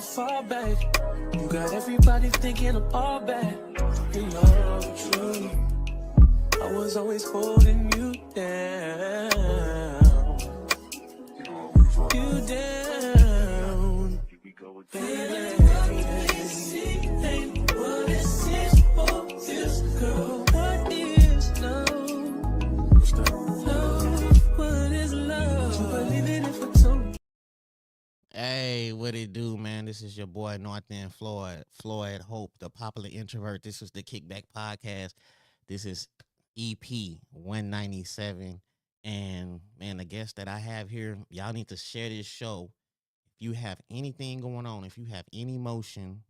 fall back. You got everybody thinking I'm all bad. You know the truth. I was always holding you down. You down. Baby. Ain't what it seems for this girl. What is love? Love, what is love? You believe in it for two. Hey, what it do, man? This is your boy North End Floyd Hope, the popular introvert. This is the Kickback Podcast. This is Ep.197. And man, the guest that I have here, y'all need to share this show. If you have anything going on, if you have any emotion,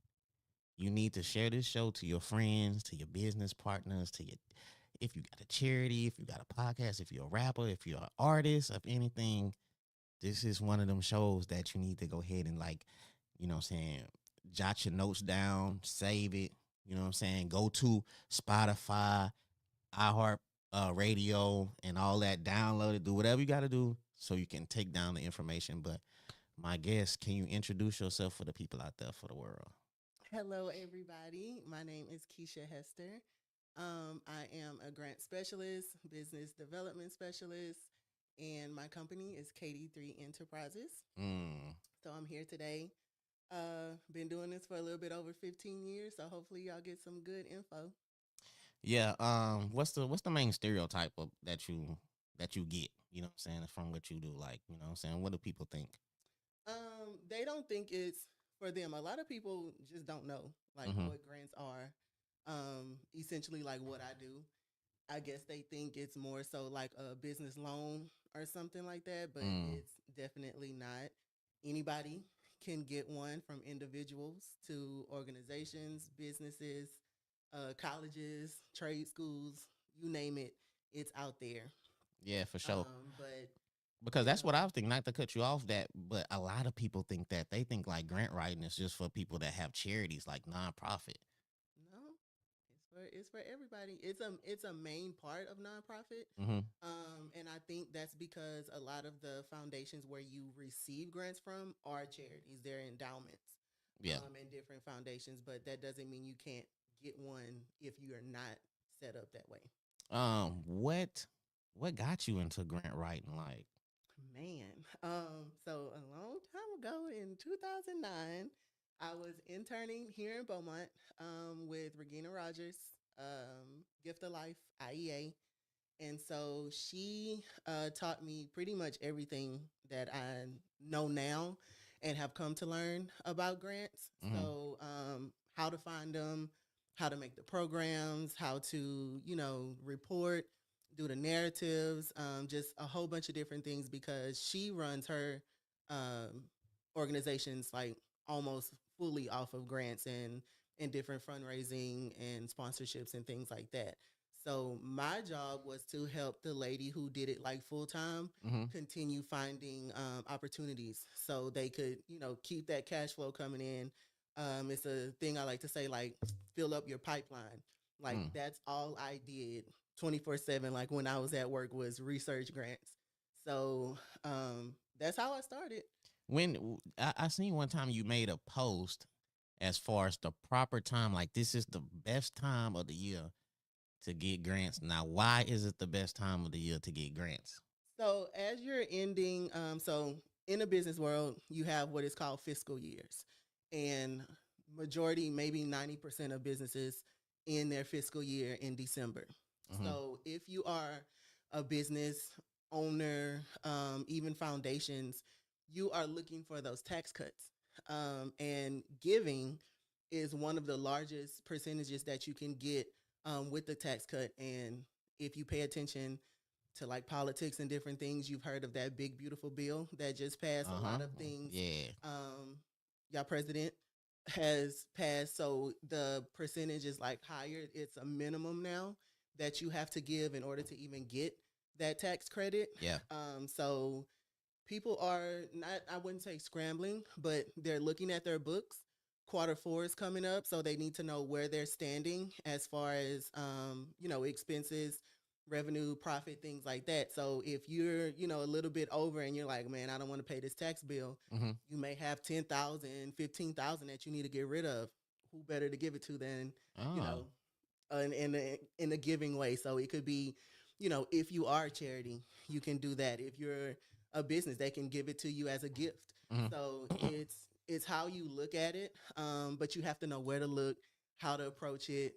you need to share this show to your friends, to your business partners, to your if you got a charity, if you got a podcast, if you're a rapper, if you're an artist of anything. This is one of them shows that you need to go ahead and you know what I'm saying, jot your notes down, save it, you know what I'm saying, go to Spotify, iHeart Radio, and all that, download it, do whatever you got to do so you can take down the information. But my guest, can you introduce yourself for the people out there, for the world? Hello, everybody. My name is Keisha Hester. I am a grant specialist, business development specialist, and my company is KD3 Enterprises. Mm. So I'm here today. Been doing this for a little bit over 15 years, so hopefully y'all get some good info. Yeah. What's the main stereotype that you get? You know what I'm saying, from what you do. Like, you know what I'm saying, what do people think? They don't think it's for them. A lot of people just don't know like Mm-hmm. what grants are. Essentially like what I do. I guess they think it's more so like a business loan or something like that, but Mm. it's definitely not. Anybody can get one, from individuals to organizations, businesses, colleges, trade schools, you name it, it's out there. Yeah, for sure. But Because you that's what know, I was thinking. Not to cut you off, that, but a lot of people think that they think like grant writing is just for people that have charities, like nonprofit. no, it's for everybody. It's a main part of nonprofit. Mm-hmm. And I think that's because a lot of the foundations where you receive grants from are charities. They're endowments, Yeah. and different foundations. But that doesn't mean you can't get one if you are not set up that way. What got you into grant writing? Like, Man, so a long time ago in 2009, I was interning here in Beaumont with Regina Rogers, Gift of Life, IEA. And so she taught me pretty much everything that I know now and have come to learn about grants. mm-hmm. So, how to find them, how to make the programs, how to, report, do the narratives, just a whole bunch of different things because she runs her um, organizations like almost fully off of grants and different fundraising and sponsorships and things like that. So my job was to help the lady who did it like full time Mm-hmm. continue finding opportunities so they could, keep that cash flow coming in. It's a thing I like to say, like fill up your pipeline. Like Mm. that's all I did 24/7. Like when I was at work was research grants. So that's how I started. I seen one time you made a post as far as the proper time, like this is the best time of the year to get grants. Now, why is it the best time of the year to get grants? So as you're ending, so in the business world, you have what is called fiscal years, and majority, maybe 90% of businesses end their fiscal year in December. Mm-hmm. So if you are a business owner, even foundations, you are looking for those tax cuts, and giving is one of the largest percentages that you can get with the tax cut. And if you pay attention to like politics and different things, you've heard of that big beautiful bill that just passed. A Uh-huh. lot of things, Yeah. y'all president has passed, so the percentage is like higher. It's a minimum now that you have to give in order to even get that tax credit. Yeah. So people are not, I wouldn't say scrambling, but they're looking at their books. Quarter 4 is coming up, so they need to know where they're standing as far as expenses, revenue, profit, things like that. So if you're, a little bit over and you're like, man, I don't want to pay this tax bill, Mm-hmm. you may have 10,000, 15,000 that you need to get rid of. Who better to give it to than, you Oh. know, in a giving way. So it could be, if you are a charity, you can do that. If you're a business, they can give it to you as a gift. Mm-hmm. So it's how you look at it, but you have to know where to look, how to approach it,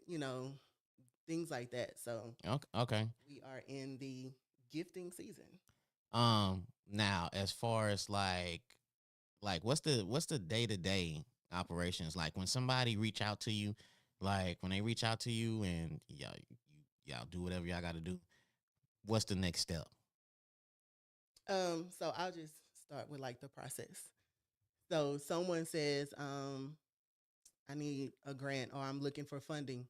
things like that. So Okay. Okay. we are in the gifting season. Now as far as like what's the day-to-day operations like when somebody reach out to you, like when they reach out to you and y'all do whatever y'all got to do, what's the next step? So I'll just start with like the process. So someone says, I need a grant or I'm looking for funding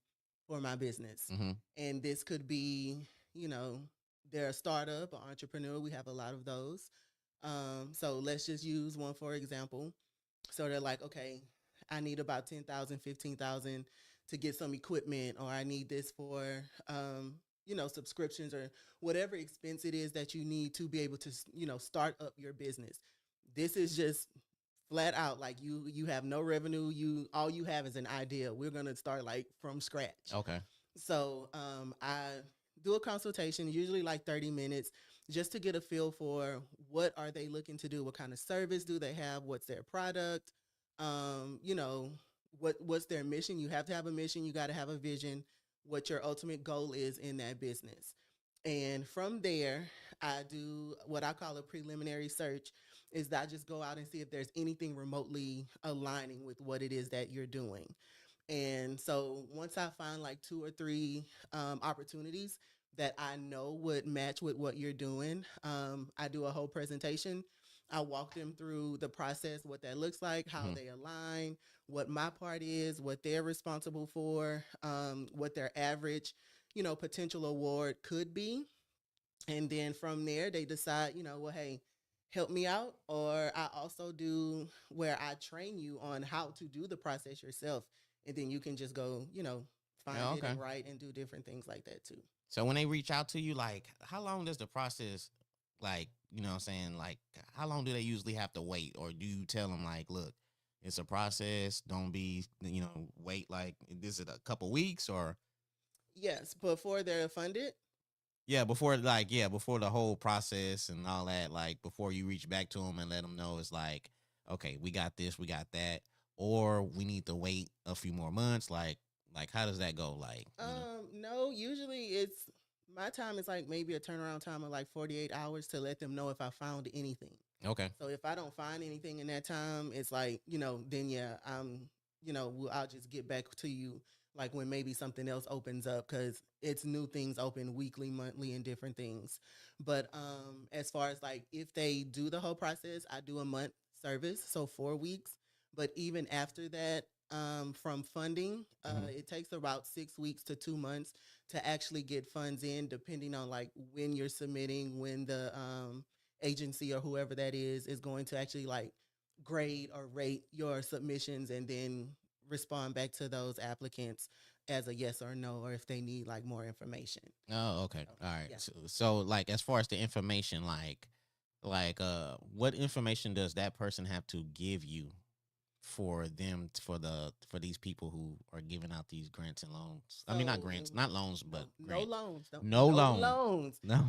for my business. Mm-hmm. And this could be, you know, they're a startup or entrepreneur. We have a lot of those. So let's just use one for example. So they're like, okay, I need about 10,000, 15,000 to get some equipment, or I need this for, subscriptions or whatever expense it is that you need to be able to, start up your business. This is just flat out like you have no revenue. All you have is an idea. We're gonna start like from scratch. Okay. So I do a consultation, usually like 30 minutes, just to get a feel for what are they looking to do, what kind of service do they have, what's their product, what's their mission. You have to have a mission, you got to have a vision, what your ultimate goal is in that business. And from there, I do what I call a preliminary search, is that I just go out and see if there's anything remotely aligning with what it is that you're doing. And so once I find like two or three opportunities that I know would match with what you're doing, I do a whole presentation. I walk them through the process, what that looks like, how Mm-hmm. they align, what my part is, what they're responsible for, what their average, potential award could be. And then from there, they decide, well, hey, help me out. Or I also do where I train you on how to do the process yourself. And then you can just go, Yeah, find it okay. and write and do different things like that too. So when they reach out to you, like how long does the process, like, you know what I'm saying, like how long do they usually have to wait? Or do you tell them like, look, it's a process, don't be, wait, like this is a couple weeks? Or Yes, before they're funded. yeah, before the whole process and all that, like before you reach back to them and let them know it's like, okay, we got this, we got that, or we need to wait a few more months, like how does that go, like, No, usually it's my time is like maybe a turnaround time of like 48 hours to let them know if I found anything. okay. So if I don't find anything in that time, it's like, then yeah, I'll just get back to you like when maybe something else opens up, because it's new things open weekly, monthly, and different things. But as far as like if they do the whole process, I do a month service, so 4 weeks. But even after that, from funding, Mhm. it takes about 6 weeks to 2 months to actually get funds in, depending on like when you're submitting, when the agency or whoever that is going to actually like grade or rate your submissions, and then respond back to those applicants as a yes or no, or if they need like more information. Oh, okay. So, All right. yeah. So like as far as the information, like what information does that person have to give you for them for these people who are giving out these grants and loans? I mean, not So grants, not loans, no, but no grants. loans, No no loan. loans. No.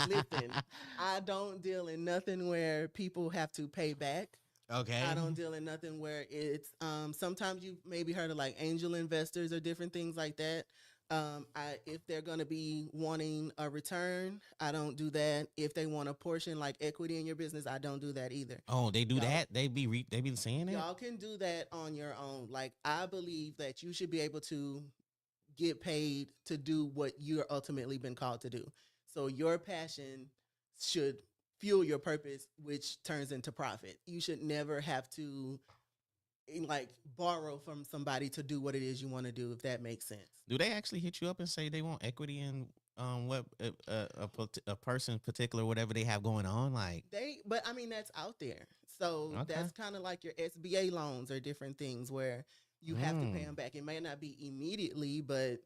Listen, I don't deal in nothing where people have to pay back. I Okay. don't deal in nothing where it's sometimes you maybe heard of like angel investors or different things like that. If they're gonna be wanting a return, I don't do that. If they want a portion like equity in your business, I don't do that either. Oh, they do Y'all that? They be saying that? y'all can do that on your own. Like I believe that you should be able to get paid to do what you're ultimately been called to do. So your passion should fuel your purpose, which turns into profit. You should never have to like borrow from somebody to do what it is you want to do, if that makes sense. Do they actually hit you up and say they want equity in what a person particular whatever they have going on? Like, But I mean, that's out there. So okay. that's kind of like your SBA loans or different things where you have to pay them back. It may not be immediately, but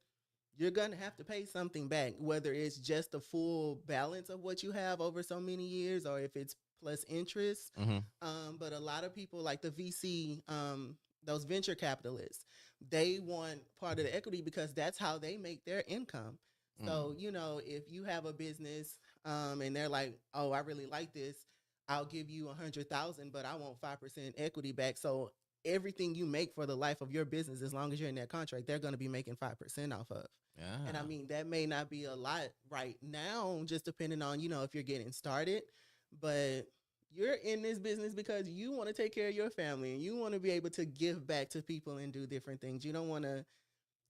you're gonna have to pay something back, whether it's just the full balance of what you have over so many years, or if it's plus interest. Mm-hmm. But a lot of people, like the VC, those venture capitalists, they want part of the equity because that's how they make their income. Mm. So, if you have a business, and they're like, "Oh, I really like this. I'll give you 100,000, but I want 5% equity back." So everything you make for the life of your business, as long as you're in that contract, they're going to be making 5% off of. And I Yeah. mean, that may not be a lot right now, just depending on, if you're getting started, but you're in this business because you want to take care of your family and you want to be able to give back to people and do different things. You don't want to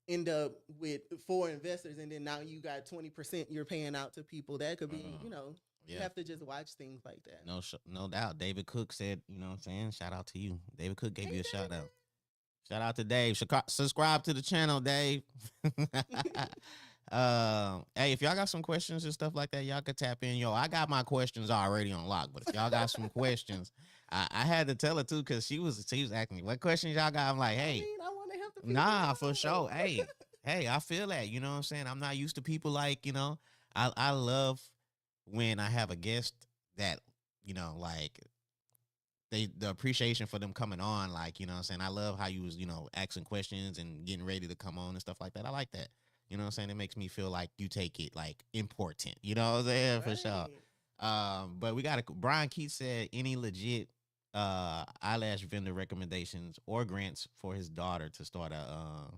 end up with four investors and then now you got 20% you're paying out to people. That could be, you Yeah. have to just watch things like that. No doubt. David Cook said, you know what I'm saying? Shout out to you. David Cook gave Hey, you a shout out. Shout out to Dave. Subscribe to the channel, Dave. Hey, if y'all got some questions and stuff like that, y'all could tap in. Yo, I got my questions already on lock, but if y'all got some questions, I had to tell her too because she was asking me what questions y'all got. I'm like, hey, I want to help the people nah, out. for sure. Hey, I feel that. You know what I'm saying? I'm not used to people like, I love when I have a guest that, like the appreciation for them coming on, like, you know what I'm saying? I love how you was, asking questions and getting ready to come on and stuff like that. I like that. You know what I'm saying? It makes me feel like you take it like important. You know what I'm saying? For sure. But we got Brian Keith said any legit eyelash vendor recommendations or grants for his daughter to start her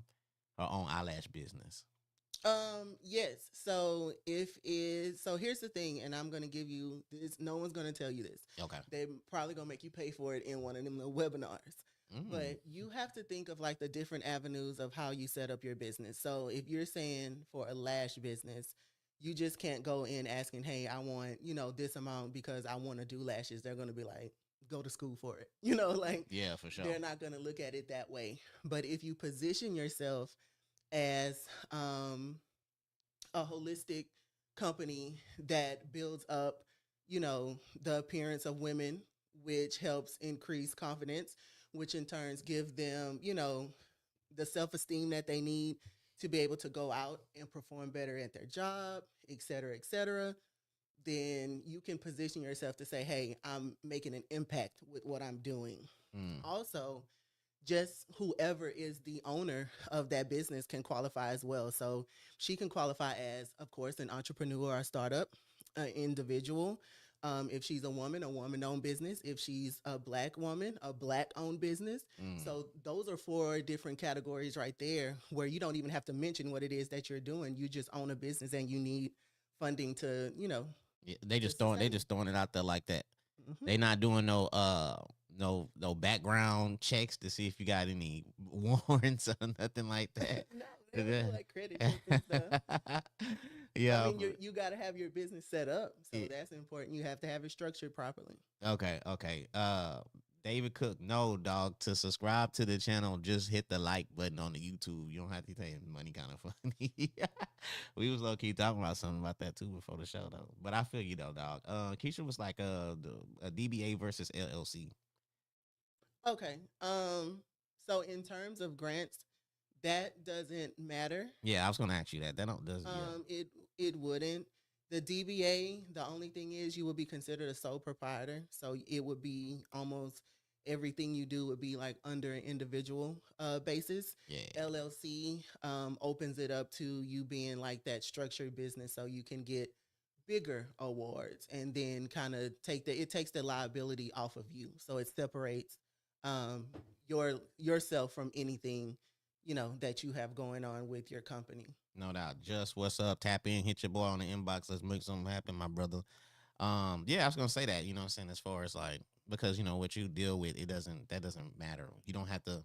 own eyelash business. Yes. So here's the thing, and I'm gonna give you this. No one's gonna tell you this. Okay. They're probably gonna make you pay for it in one of them little webinars. Mm. But you have to think of like the different avenues of how you set up your business. So if you're saying for a lash business, you just can't go in asking, "Hey, I want, this amount because I want to do lashes." They're gonna be like, "Go to school for it." Like Yeah, for sure. they're not gonna look at it that way. But if you position yourself as a holistic company that builds up, the appearance of women, which helps increase confidence, which in turns give them, the self-esteem that they need to be able to go out and perform better at their job, et cetera, et cetera. Then you can position yourself to say, "Hey, I'm making an impact with what I'm doing." Mm. Also, just whoever is the owner of that business can qualify as well. So she can qualify as, of course, an entrepreneur or a startup, an individual. If she's a woman-owned business. If she's a black woman, a black-owned business. Mm. So those are four different categories right there where you don't even have to mention what it is that you're doing. You just own a business and you need funding to, Yeah, they just throwing it out there like that. Mm-hmm. They not doing no background checks to see if you got any warrants or nothing like that. No, they don't do like credit checks and stuff. Yeah. I mean, you got to have your business set up, so that's important. You have to have it structured properly. Okay. David Cook, no dog. To subscribe to the channel, just hit the like button on the YouTube. You don't have to pay money. Kind of funny. We was low key talking about something about that too before the show though. But I feel you though, dog. Keisha was like a DBA versus LLC. Okay. So in terms of grants, that doesn't matter. Yeah, I was gonna ask you that. That don't doesn't. It wouldn't. The DBA, the only thing is you would be considered a sole proprietor. So it would be almost everything you do would be like under an individual basis. Yeah. LLC opens it up to you being like that structured business so you can get bigger awards and then kind of it takes the liability off of you. So it separates yourself from anything, that you have going on with your company. No doubt. Just what's up? Tap in, hit your boy on the inbox. Let's make something happen, my brother. Yeah, I was gonna say that, you know what I'm saying, as far as like, because what you deal with, that doesn't matter. You don't have to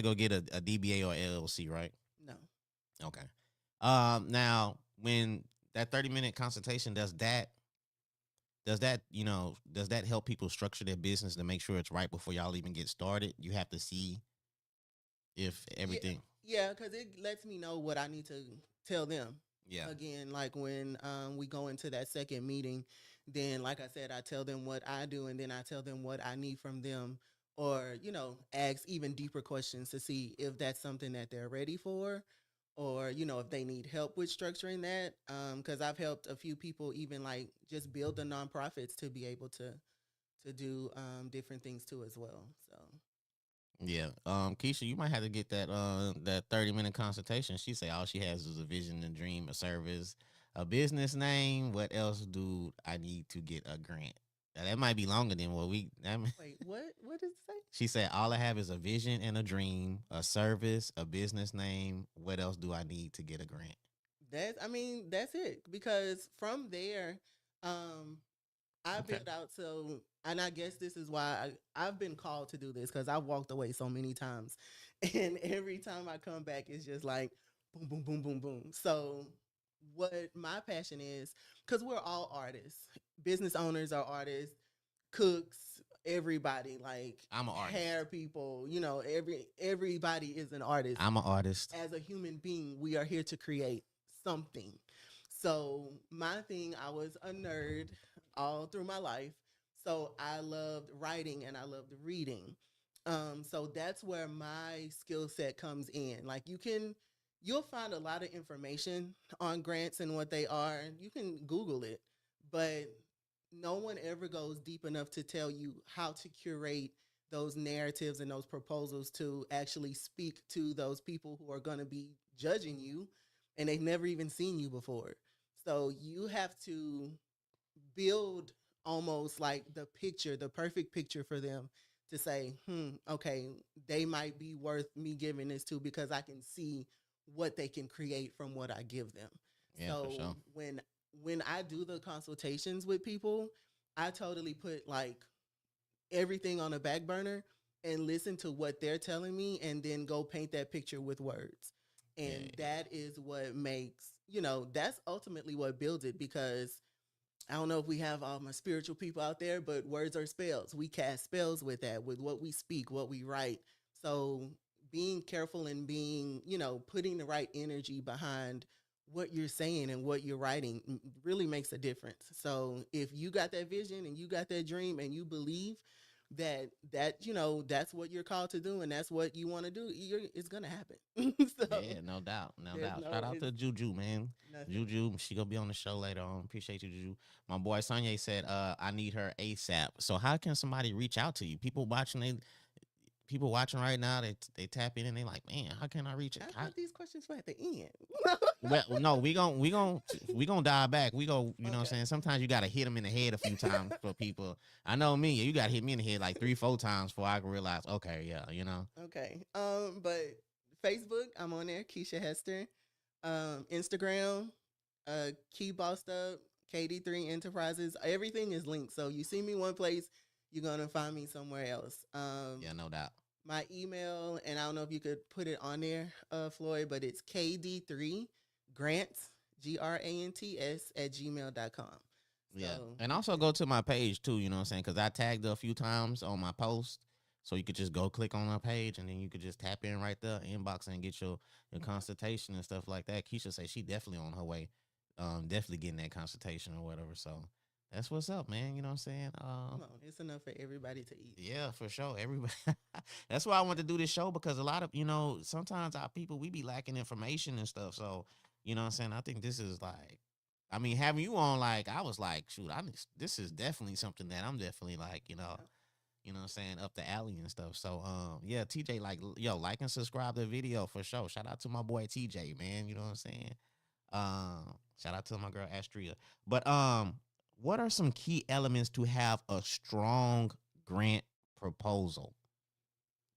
go get a DBA or LLC, right? No. Okay. Now when that 30-minute consultation, does that help people structure their business to make sure it's right before y'all even get started? You have to see if everything. Yeah, because it lets me know what I need to tell them. Yeah. Again, like when we go into that second meeting, then like I said, I tell them what I do and then I tell them what I need from them, or, ask even deeper questions to see if that's something that they're ready for, or if they need help with structuring that, because I've helped a few people even like just build the nonprofits to be able to do different things too as well. So Yeah. Keisha, you might have to get that 30-minute consultation. She say all she has is a vision, a dream, a service, a business name. What else do I need to get a grant? Now, that might be longer than what we. wait, what does it say? She said all I have is a vision and a dream, a service, a business name. What else do I need to get a grant? That's it, because from there, um I Okay. built out. So, and I guess this is why I've been called to do this, because I've walked away so many times. And every time I come back, it's just like boom, boom, boom, boom, boom. So, what my passion is, because we're all artists, business owners are artists, cooks, everybody, like I'm an artist. hair people, everybody is an artist. I'm an artist. As a human being, we are here to create something. So my thing, I was a nerd all through my life. So I loved writing and I loved reading. So that's where my skill set comes in. Like you'll find a lot of information on grants and what they are. You can Google it, but no one ever goes deep enough to tell you how to curate those narratives and those proposals to actually speak to those people who are going to be judging you and they've never even seen you before. So you have to build almost like the picture, the perfect picture for them to say, okay, they might be worth me giving this to, because I can see what they can create from what I give them. Yeah, for So sure. when I do the consultations with people, I totally put like everything on a back burner and listen to what they're telling me and then go paint that picture with words. And Yeah. that is what makes, that's ultimately what builds it, because I don't know if we have all my spiritual people out there, but words are spells. We cast spells with that, with what we speak, what we write. So being careful and being, putting the right energy behind what you're saying and what you're writing really makes a difference. So if you got that vision and you got that dream and you believe that's what you're called to do and that's what you want to do, it's gonna happen. So Yeah, no doubt, no there's doubt. no Shout out it's to Juju, man. nothing. Juju, she gonna be on the show later on. Appreciate you, Juju. My boy Sonya said, I need her ASAP. So how can somebody reach out to you? People watching right now, they tap in and they like, man, how can I reach it? I thought these questions were at the end. Well, no, we gonna dive back. We go, you know what I'm Okay. saying? Sometimes you gotta hit them in the head a few times for people. I know me, you gotta hit me in the head like 3-4 times before I can realize, okay, yeah, you know. Okay. But Facebook, I'm on there, Keisha Hester. Instagram, Key Bossed Up, KD3 Enterprises. Everything is linked. So you see me one place, you're gonna find me somewhere else. Yeah, no doubt. My email, and I don't know if you could put it on there, Floyd, but it's KD3 Grants, GRANTS at gmail.com. Yeah. So And you also can, go to my page too, you know what I'm saying? Because I tagged her a few times on my post. So you could just go click on her page and then you could just tap in right there, inbox and get your consultation and stuff like that. Keisha say she definitely on her way. Definitely getting that consultation or whatever. So that's what's up, man. You know what I'm saying? come on, it's enough for everybody to eat. Yeah, for sure. Everybody. That's why I want to do this show because a lot of, sometimes our people, we be lacking information and stuff. So, you know what I'm saying? I think this is like, I mean, having you on, like, I was like, shoot, this is definitely something that I'm definitely like, what I'm saying, up the alley and stuff. So, yeah, TJ, like, yo, like and subscribe to the video for sure. Shout out to my boy TJ, man. You know what I'm saying? Shout out to my girl Astria. But what are some key elements to have a strong grant proposal?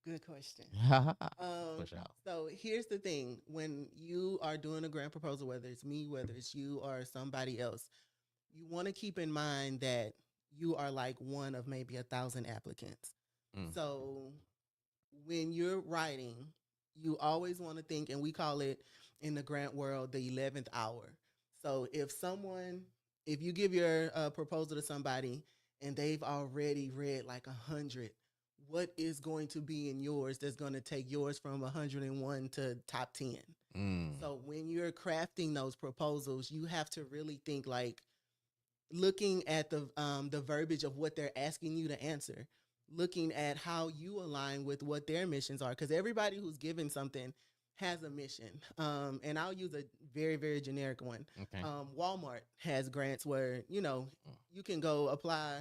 Good question. For sure. So here's the thing: when you are doing a grant proposal, whether it's me, whether it's you, or somebody else, you want to keep in mind that you are like one of maybe 1,000 applicants. Mm. So when you're writing, you always want to think, and we call it in the grant world the 11th hour. So if you give your proposal to somebody and they've already read like 100, what is going to be in yours that's going to take yours from 101 to top 10? Mm. So when you're crafting those proposals, you have to really think like looking at the verbiage of what they're asking you to answer, looking at how you align with what their missions are, because everybody who's given something has a mission. And I'll use a very, very generic one. Okay. Walmart has grants where, you can go apply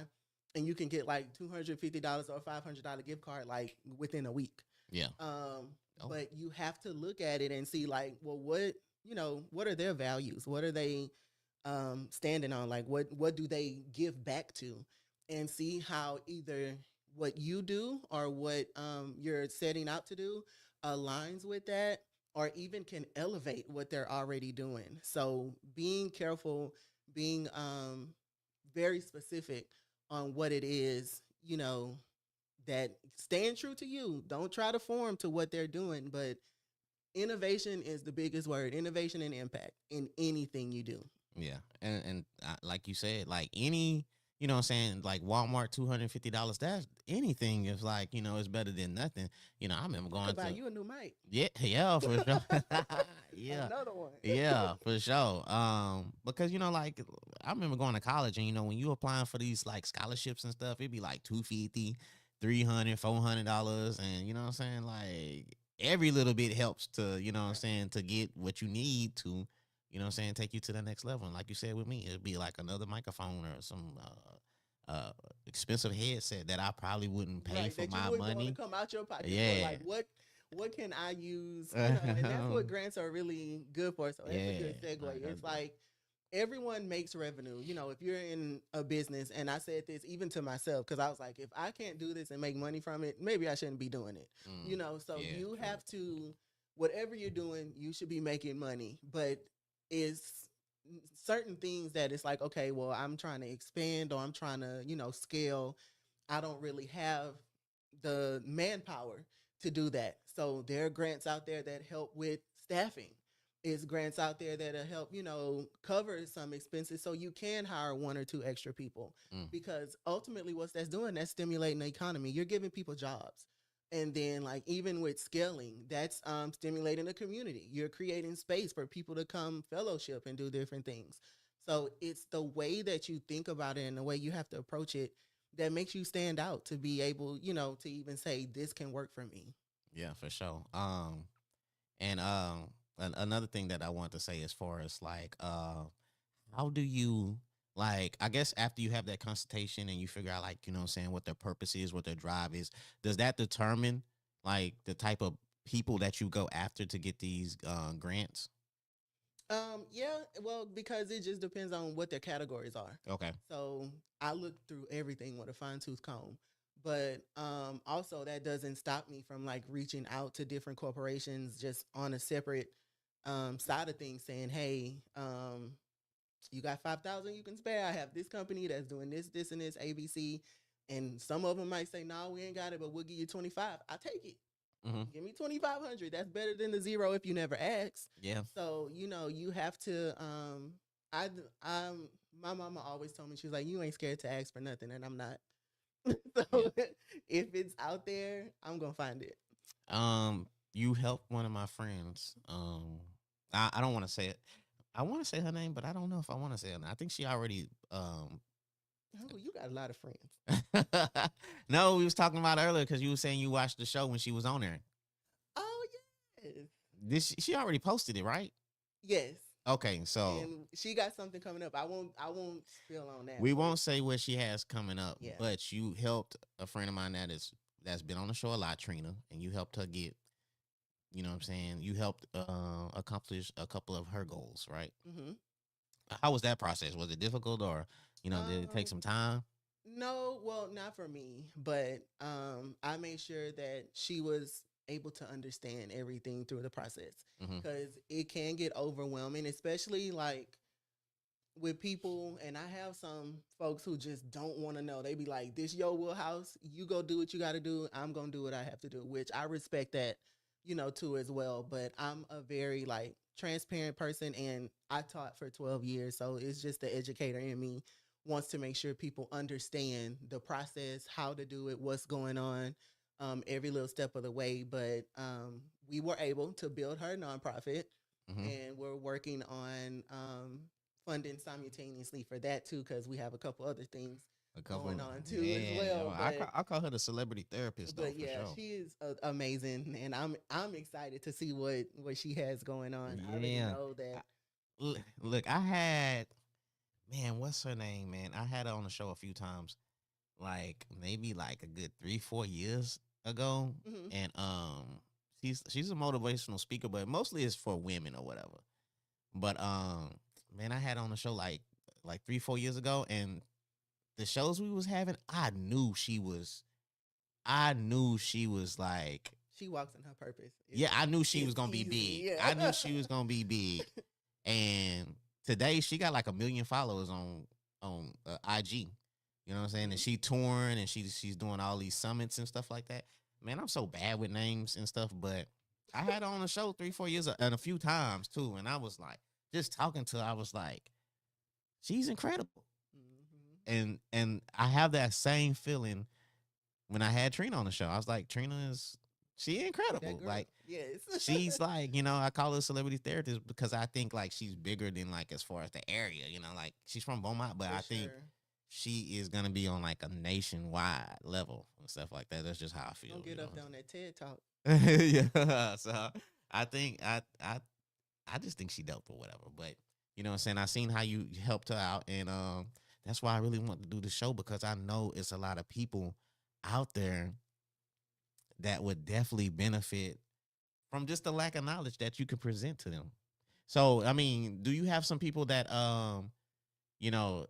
and you can get like $250 or $500 gift card like within a week. Yeah. Oh. But you have to look at it and see like, well, what are their values? What are they standing on? Like, what do they give back to? And see how either what you do or what you're setting out to do aligns with that, or even can elevate what they're already doing. So being careful, being very specific on what it is, that staying true to you. Don't try to form to what they're doing, but innovation is the biggest word. Innovation and impact in anything you do. Yeah, and like you said, like any, what I'm saying, like Walmart, $250. That's anything is like, it's better than nothing. I remember going buy to you a new mic. yeah, for sure. Yeah, Another one. yeah, for sure. Because like I remember going to college, and when you applying for these like scholarships and stuff, it'd be like $250, $300, $400, and you know what I'm saying, like every little bit helps to, what I'm saying, to get what you need to, take you to the next level. And like you said with me, it'd be like another microphone or some expensive headset that I probably wouldn't pay Right, for that you my wouldn't money. want to come out your pocket. Yeah. Like what can I use? And that's what grants are really good for. So that's a good segue. It's like everyone makes revenue. If you're in a business, and I said this even to myself, because I was like, if I can't do this and make money from it, maybe I shouldn't be doing it. So you have to, whatever you're doing, you should be making money. But it's certain things that it's like, okay, well, I'm trying to expand or I'm trying to, scale. I don't really have the manpower to do that. So there are grants out there that help with staffing. Is grants out there that'll help, cover some expenses so you can hire one or two extra people. Because ultimately what that's doing, that's stimulating the economy. You're giving people jobs. And then like even with scaling, that's stimulating the community. You're creating space for people to come fellowship and do different things. So it's the way that you think about it and the way you have to approach it that makes you stand out to be able, to even say this can work for me. Yeah, for sure. And another thing that I want to say as far as like, how do you like? I guess after you have that consultation and you figure out like, what I'm saying, what their purpose is, what their drive is, does that determine like the type of people that you go after to get these grants? Yeah, well, because it just depends on what their categories are. Okay. So I look through everything with a fine tooth comb. But also that doesn't stop me from like reaching out to different corporations just on a separate side of things, saying, hey, you got 5,000 you can spare. I have this company that's doing this, this, and this ABC. And some of them might say, no, we ain't got it, but we'll give you 25. I take it. Give me 2,500. That's better than the zero if you never ask. Yeah. So, you have to, my mama always told me, she was like, you ain't scared to ask for nothing. And I'm not. So if it's out there, I'm going to find it. You helped one of my friends. I don't want to say it. I want to say her name, but I don't know if I want to say her name. I think she already, Oh, you got a lot of friends. No, we was talking about it earlier because you were saying you watched the show when she was on there. Oh, yes. She already posted it, right? Yes. Okay, so and she got something coming up. I won't spill on that. We won't say what she has coming up, Yeah. but you helped a friend of mine that's been on the show a lot, Trina, and you helped her get, you know what I'm saying? You helped accomplish a couple of her goals, right? Mm-hmm. How was that process? Was it difficult or, did it take some time? No, well, not for me, but I made sure that she was able to understand everything through the process, because it can get overwhelming, especially like with people. And I have some folks who just don't want to know. They be like, this your wheelhouse. You go do what you got to do. I'm going to do what I have to do, which I respect that, too, as well. But I'm a very like transparent person, and I taught for 12 years. So it's just the educator in me wants to make sure people understand the process, how to do it, what's going on, every little step of the way. But we were able to build her nonprofit, and we're working on funding simultaneously for that too, because we have a couple other things A couple, going on too as yeah. well. I call her the celebrity therapist though, But for yeah, sure. she is amazing, and I'm excited to see what she has going on. I already Yeah. know that. Look, I had, man, what's her name, man? I had her on the show a few times, like maybe like a good 3-4 years ago, Mhm. and she's a motivational speaker, but mostly it's for women or whatever. But man, I had her on the show like 3-4 years ago, and the shows we was having, I knew she was like, She walks in her purpose. yeah, I knew she was It's gonna be easy, big. yeah. I knew she was gonna be big, and today she got like 1 million followers on IG. You know what I'm saying? And Mhm. she touring and she's doing all these summits and stuff like that. Man, I'm so bad with names and stuff, but I had her on the show 3-4 years and a few times too, and I was like, just talking to her, I was like, she's incredible, Mhm. and I have that same feeling when I had Trina on the show. I was like, Trina is she That incredible. girl, Like yes. she's like, I call her a celebrity therapist because I think like she's bigger than like as far as the area, like she's from Beaumont, but For I think sure. she is gonna be on like a nationwide level and stuff like that. That's just how I feel. Don't get up there on that TED talk. Yeah. So I think I just think she dope or whatever. But you know what I'm saying? I seen how you helped her out, and that's why I really want to do the show because I know it's a lot of people out there that would definitely benefit from just the lack of knowledge that you could present to them. So, I mean, do you have some people that you know,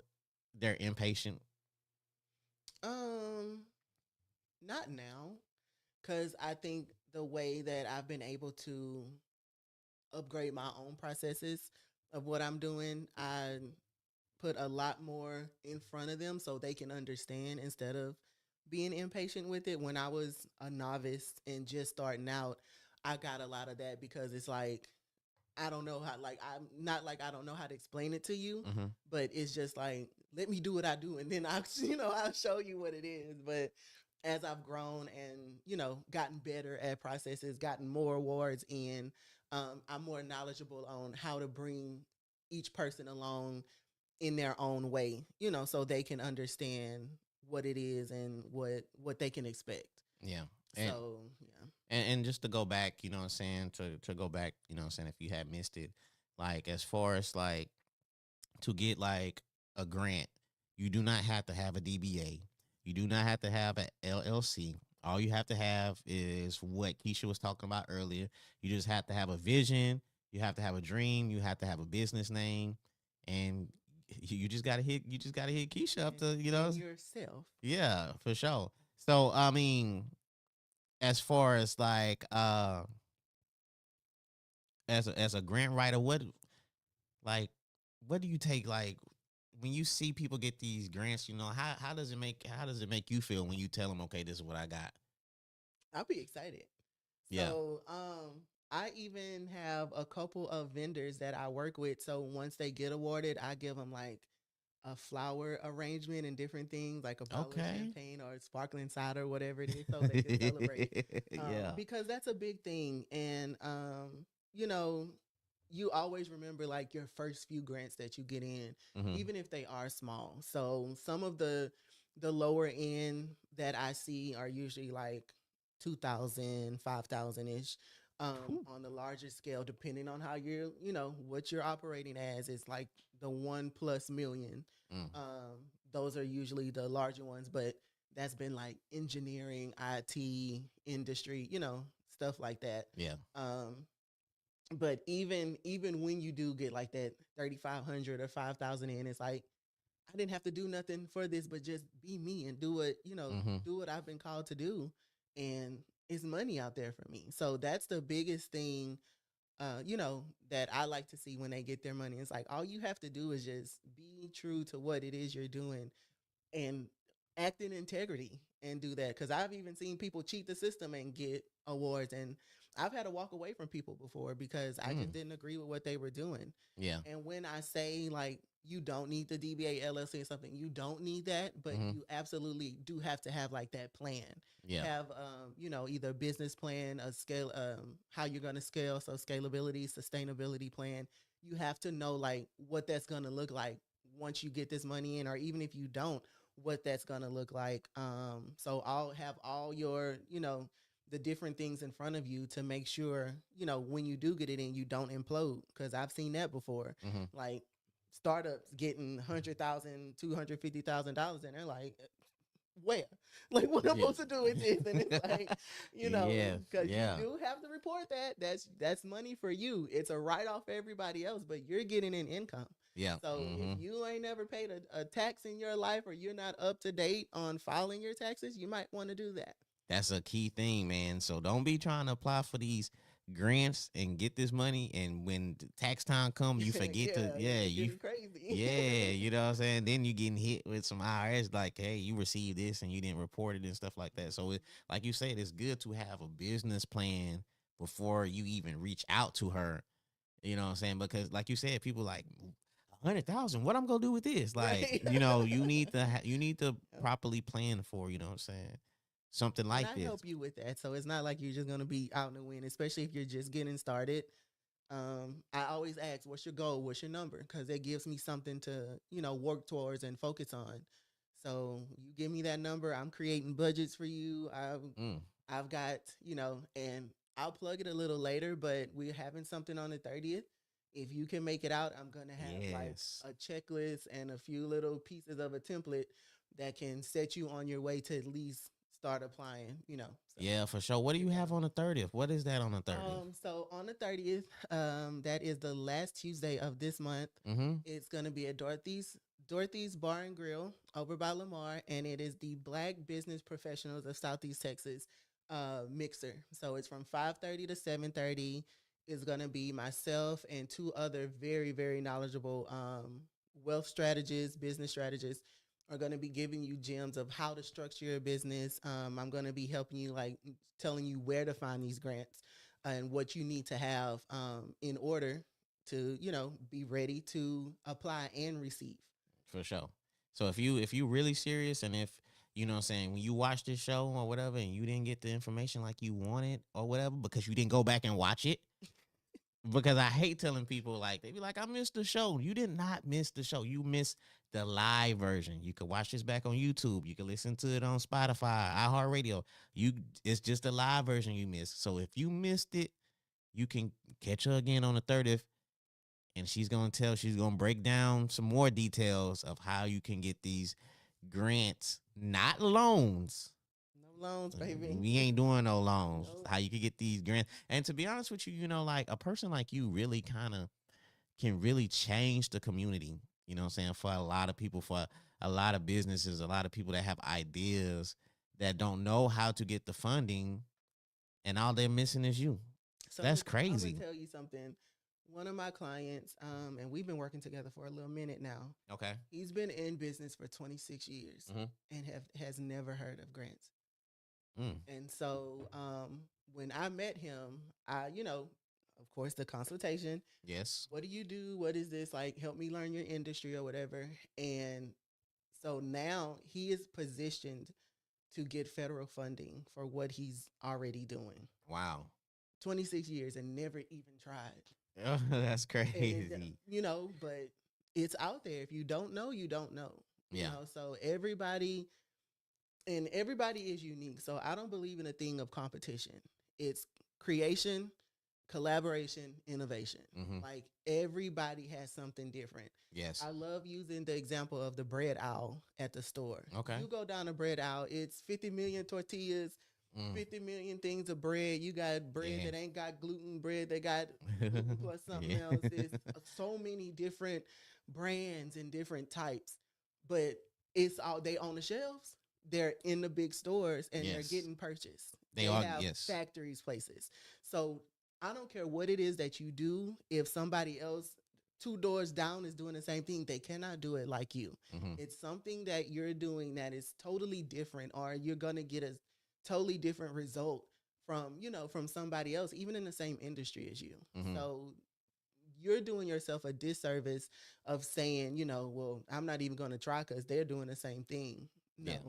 they're impatient? Um, Not now, because I think the way that I've been able to upgrade my own processes of what I'm doing, I put a lot more in front of them so they can understand instead of being impatient with it. When I was a novice and just starting out, I got a lot of that because it's like I don't know how, like, I'm not like I don't know how to explain it to you, Mm-hmm. but it's just like, let me do what I do and then I'll, I'll show you what it is. But as I've grown and, gotten better at processes, gotten more awards in, I'm more knowledgeable on how to bring each person along in their own way, so they can understand what it is and what they can expect. Yeah. And So, yeah. and just to go back, you know what I'm saying, to go back, you know what I'm saying, if you had missed it, like as far as like to get like a grant, you do not have to have a DBA. You do not have to have an LLC. All you have to have is what Keisha was talking about earlier. You just have to have a vision. You have to have a dream. You have to have a business name, and you just gotta hit. You just gotta hit Keisha up to And yourself. Yeah, for sure. So I mean, as far as like as a grant writer, like what do you take like when you see people get these grants, how does it make you feel when you tell them, okay, this is what I got? I'll be excited. Yeah. So, I even have a couple of vendors that I work with. So once they get awarded, I give them like a flower arrangement and different things, like a bottle of Okay. champagne or sparkling cider, whatever it is, so they can celebrate. Yeah. Because that's a big thing. And, you know, you always remember like your first few grants that you get in, Hmm. even if they are small. So some of the lower end that I see are usually like 2,000, 5,000 ish. On the larger scale, depending on how what you're operating as, is like the 1+ million. Mm. Those are usually the larger ones, but that's been like engineering, IT, industry, stuff like that. Yeah. But even when you do get like that 3,500 or 5,000 in, it's like I didn't have to do nothing for this, but just be me and do what Hmm. do what I've been called to do, and it's money out there for me. So that's the biggest thing, that I like to see when they get their money. It's like all you have to do is just be true to what it is you're doing and act in integrity and do that. Because I've even seen people cheat the system and get awards, and I've had to walk away from people before because I just Mm. didn't agree with what they were doing. Yeah. And when I say like you don't need the DBA LLC or something, you don't need that, but Hmm. you absolutely do have to have like that plan. Yeah. Have either a business plan, a scale, how you're gonna scale, so scalability, sustainability plan. You have to know like what that's gonna look like once you get this money in, or even if you don't, what that's going to look like. So I'll have all your, the different things in front of you to make sure, when you do get it in, you don't implode. Because I've seen that before. Mm-hmm. Like startups getting $100,000, $250,000, and they're like, where? Like, what I'm Yeah. supposed to do with this? And it's like, Yeah. because you Yeah. do have to report that. That's money for you. It's a write off for everybody else, but you're getting an income. Yeah. So Mm-hmm. if you ain't never paid a tax in your life, or you're not up to date on filing your taxes, you might want to do that. That's a key thing, man. So don't be trying to apply for these grants and get this money, and when the tax time come, you forget to. Yeah, it's you. getting crazy. Yeah, you know what I'm saying. Then you getting hit with some IRS like, hey, you received this and you didn't report it and stuff like that. So like you said, it's good to have a business plan before you even reach out to her. You know what I'm saying? Because like you said, people like 100,000. What I'm gonna do with this? Like, Right. you need to you need to properly plan for. You know what I'm saying? Something And like I this. help you with that. So it's not like you're just gonna be out in the wind, especially if you're just getting started. I always ask, what's your goal? What's your number? Because it gives me something to, work towards and focus on. So you give me that number, I'm creating budgets for you. Mm. I've got, and I'll plug it a little later, but we're having something on the 30th. If you can make it out, I'm gonna have like Yes. a checklist and a few little pieces of a template that can set you on your way to at least start applying. So Yeah, for sure. What do get you that have on. on the 30th? What is that on the 30th? So on the 30th, that is the last Tuesday of this month. Mm-hmm. It's gonna be at Dorothy's Bar and Grill over by Lamar, and it is the Black Business Professionals of Southeast Texas mixer. So it's from 5:30 to 7:30. It's gonna be myself and two other very very knowledgeable wealth strategists, business strategists are going to be giving you gems of how to structure your business. I'm going to be helping you, like telling you where to find these grants and what you need to have in order to, be ready to apply and receive. For sure. So if you really serious, and if you know what I'm saying, when you watch this show or whatever and you didn't get the information like you wanted or whatever because you didn't go back and watch it, because I hate telling people, like, they be like, I missed the show. You did not miss the show. You missed the live version. You could watch this back on YouTube. You can listen to it on Spotify, iHeartRadio. It's just the live version you missed. So if you missed it, you can catch her again on the 30th, and she's gonna break down some more details of how you can get these grants, not loans. No loans, baby. We ain't doing no loans. Nope. How you could get these grants. And to be honest with you, like a person like you really kind of can really change the community. You know what I'm saying? For a lot of people, for a lot of businesses, a lot of people that have ideas that don't know how to get the funding, and all they're missing is you. So That's I'm gonna crazy. tell you something. One of my clients, and we've been working together for a little minute now. Okay. He's been in business for 26 years Mhm. and has never heard of grants. Mm. And so when I met him, of course, the consultation. Yes. What do you do? What is this? Like, help me learn your industry or whatever. And so now he is positioned to get federal funding for what he's already doing. Wow. 26 years and never even tried. That's And, crazy. but it's out there. If you don't know, you don't know. Yeah. So everybody is unique. So I don't believe in a thing of competition. It's creation, collaboration, innovation. Mhm. Like everybody has something different. Yes. I love using the example of the bread aisle at the store. Okay. You go down the bread aisle, it's 50 million tortillas, 50 million things of bread. You got bread Yeah. that ain't got gluten, bread that got gluten plus something Yeah. else. It's so many different brands and different types, but it's all they on the shelves. They're in the big stores and they're Yes. getting purchased. They are, have yes. factories, places. So I don't care what it is that you do. If somebody else two doors down is doing the same thing, they cannot do it like you. Mhm. It's something that you're doing that is totally different, or you're gonna get a totally different result from somebody else, even in the same industry as you. Mhm. So you're doing yourself a disservice of saying, well, I'm not even going to try because they're doing the same thing. No. Yeah.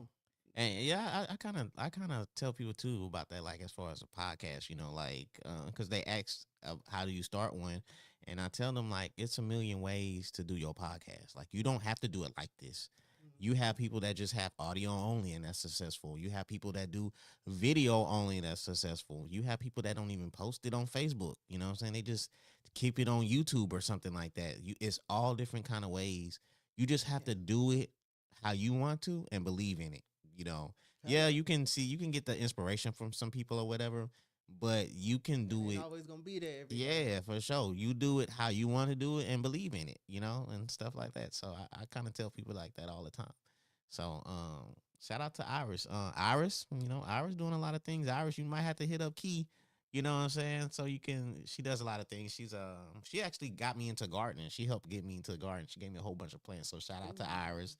And yeah, I kind of tell people too about that, like as far as a podcast, like because they ask how do you start one, and I tell them like it's a million ways to do your podcast. Like you don't have to do it like this. You have people that just have audio only and that's successful. You have people that do video only and that's successful. You have people that don't even post it on Facebook. You know what I'm saying? They just keep it on YouTube or something like that. It's all different kind of ways. You just have Yeah. to do it how you want to and believe in it. You know, Oh yeah, yeah. you can get the inspiration from some people or whatever, but you can It do ain't it. always gonna be there every day. Yeah, for sure. You do it how you want to do it and believe in it, and stuff like that. So I kind of tell people like that all the time. So shout out to Iris. Iris, Iris doing a lot of things. Iris, you might have to hit up Key, you know what I'm saying? So she does a lot of things. She actually got me into gardening. She helped get me into the garden. She gave me a whole bunch of plants. So shout out to Ooh. Iris,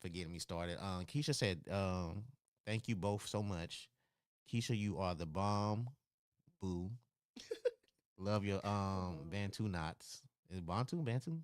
for getting me started. Keisha said, thank you both so much. Keisha, you are the bomb. Boo. Love your Oh, Bantu knots. Is Bantu? Bantu?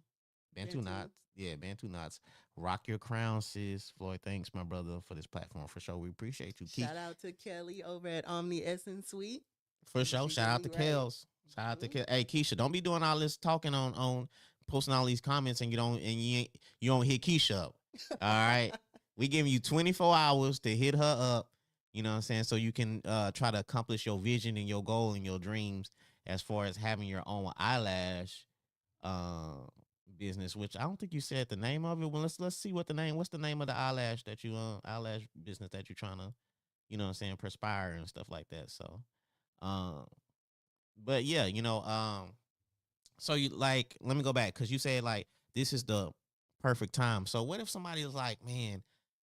Bantu Bantu. knots. Yeah, Bantu knots. Rock your crown, sis. Floyd, thanks, my brother, for this platform. For sure. We appreciate you. Keep Shout out to Kelly over at Omni Essence Suite. for Did sure. she Shout get out me to right? Kels. Shout out to Mhm. Kels. Hey Keisha, don't be doing all this talking on posting all these comments and you don't hit Keisha up. All right. We giving you 24 hours to hit her up. You know what I'm saying? So you can try to accomplish your vision and your goal and your dreams as far as having your own eyelash uh business, which I don't think you said the name of it. Well, let's see what's the name of the eyelash business that you're trying to, perspire and stuff like that. So um but yeah, so you like let me go back because you said like this is the perfect time. So what if somebody was like, man,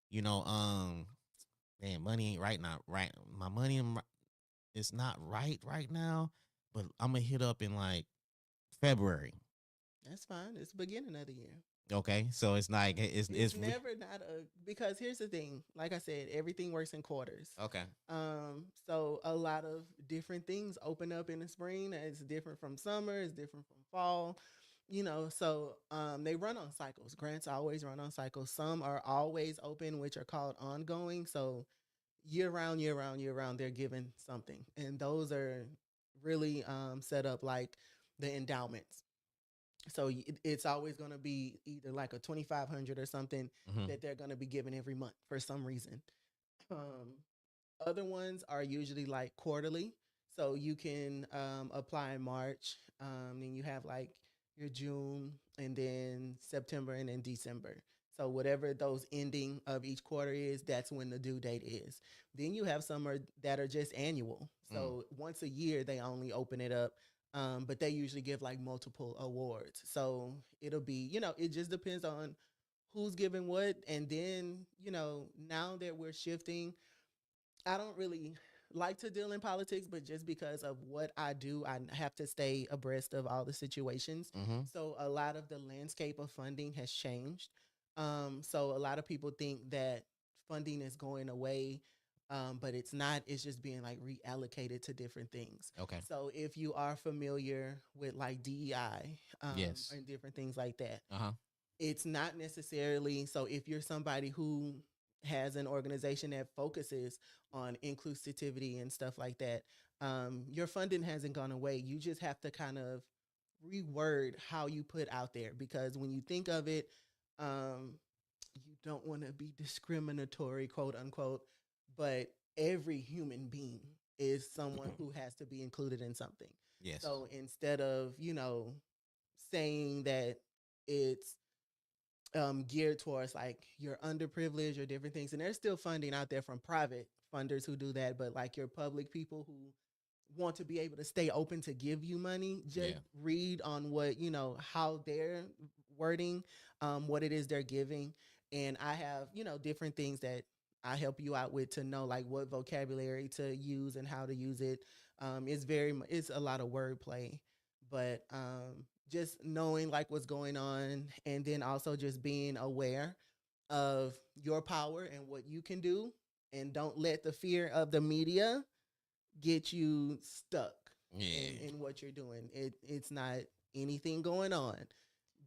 you know, um, man, money ain't right now, right? My money is not right now, but I'm gonna hit up in like February. That's fine. It's the beginning of the year. Okay, so it's like It's never not a because here's the thing. Like I said, everything works in quarters. okay. So a lot of different things open up in the spring. It's different from summer. It's different from fall. So they run on cycles. Grants always run on cycles. Some are always open, which are called ongoing. So year round, year round, year round, they're given something, and those are really set up like the endowments. So it's always going to be either like a 2,500 or something Mm-hmm. that they're going to be given every month for some reason. Um, Other ones are usually like quarterly. So you can apply in March. Then you have like your June and then September and then December. So whatever those ending of each quarter is, that's when the due date is. Then you have some that are just annual. Mm. So once a year they only open it up. But they usually give like multiple awards. So it'll be, it just depends on who's giving what. And then, now that we're shifting, I don't really like to deal in politics, but just because of what I do, I have to stay abreast of all the situations. Mm-hmm. So a lot of the landscape of funding has changed. So a lot of people think that funding is going away, but it's not. It's just being like reallocated to different things. Okay. So if you are familiar with like DEI Yes. and different things like that, Uh huh. it's not necessarily so if you're somebody who has an organization that focuses on inclusivity and stuff like that, your funding hasn't gone away. You just have to kind of reword how you put out there because when you think of it, um, you don't want to be discriminatory, quote unquote, but every human being is someone who has to be included in something. Yes. So instead of, saying that it's geared towards like your underprivileged or different things. And there's still funding out there from private funders who do that, but like your public people who want to be able to stay open to give you money, just Yeah. read on what, how they're wording, what it is they're giving. And I have, different things that I help you out with to know like what vocabulary to use and how to use it. It's a lot of wordplay, but just knowing like what's going on and then also just being aware of your power and what you can do and don't let the fear of the media get you stuck Yeah. in what you're doing. It's not anything going on,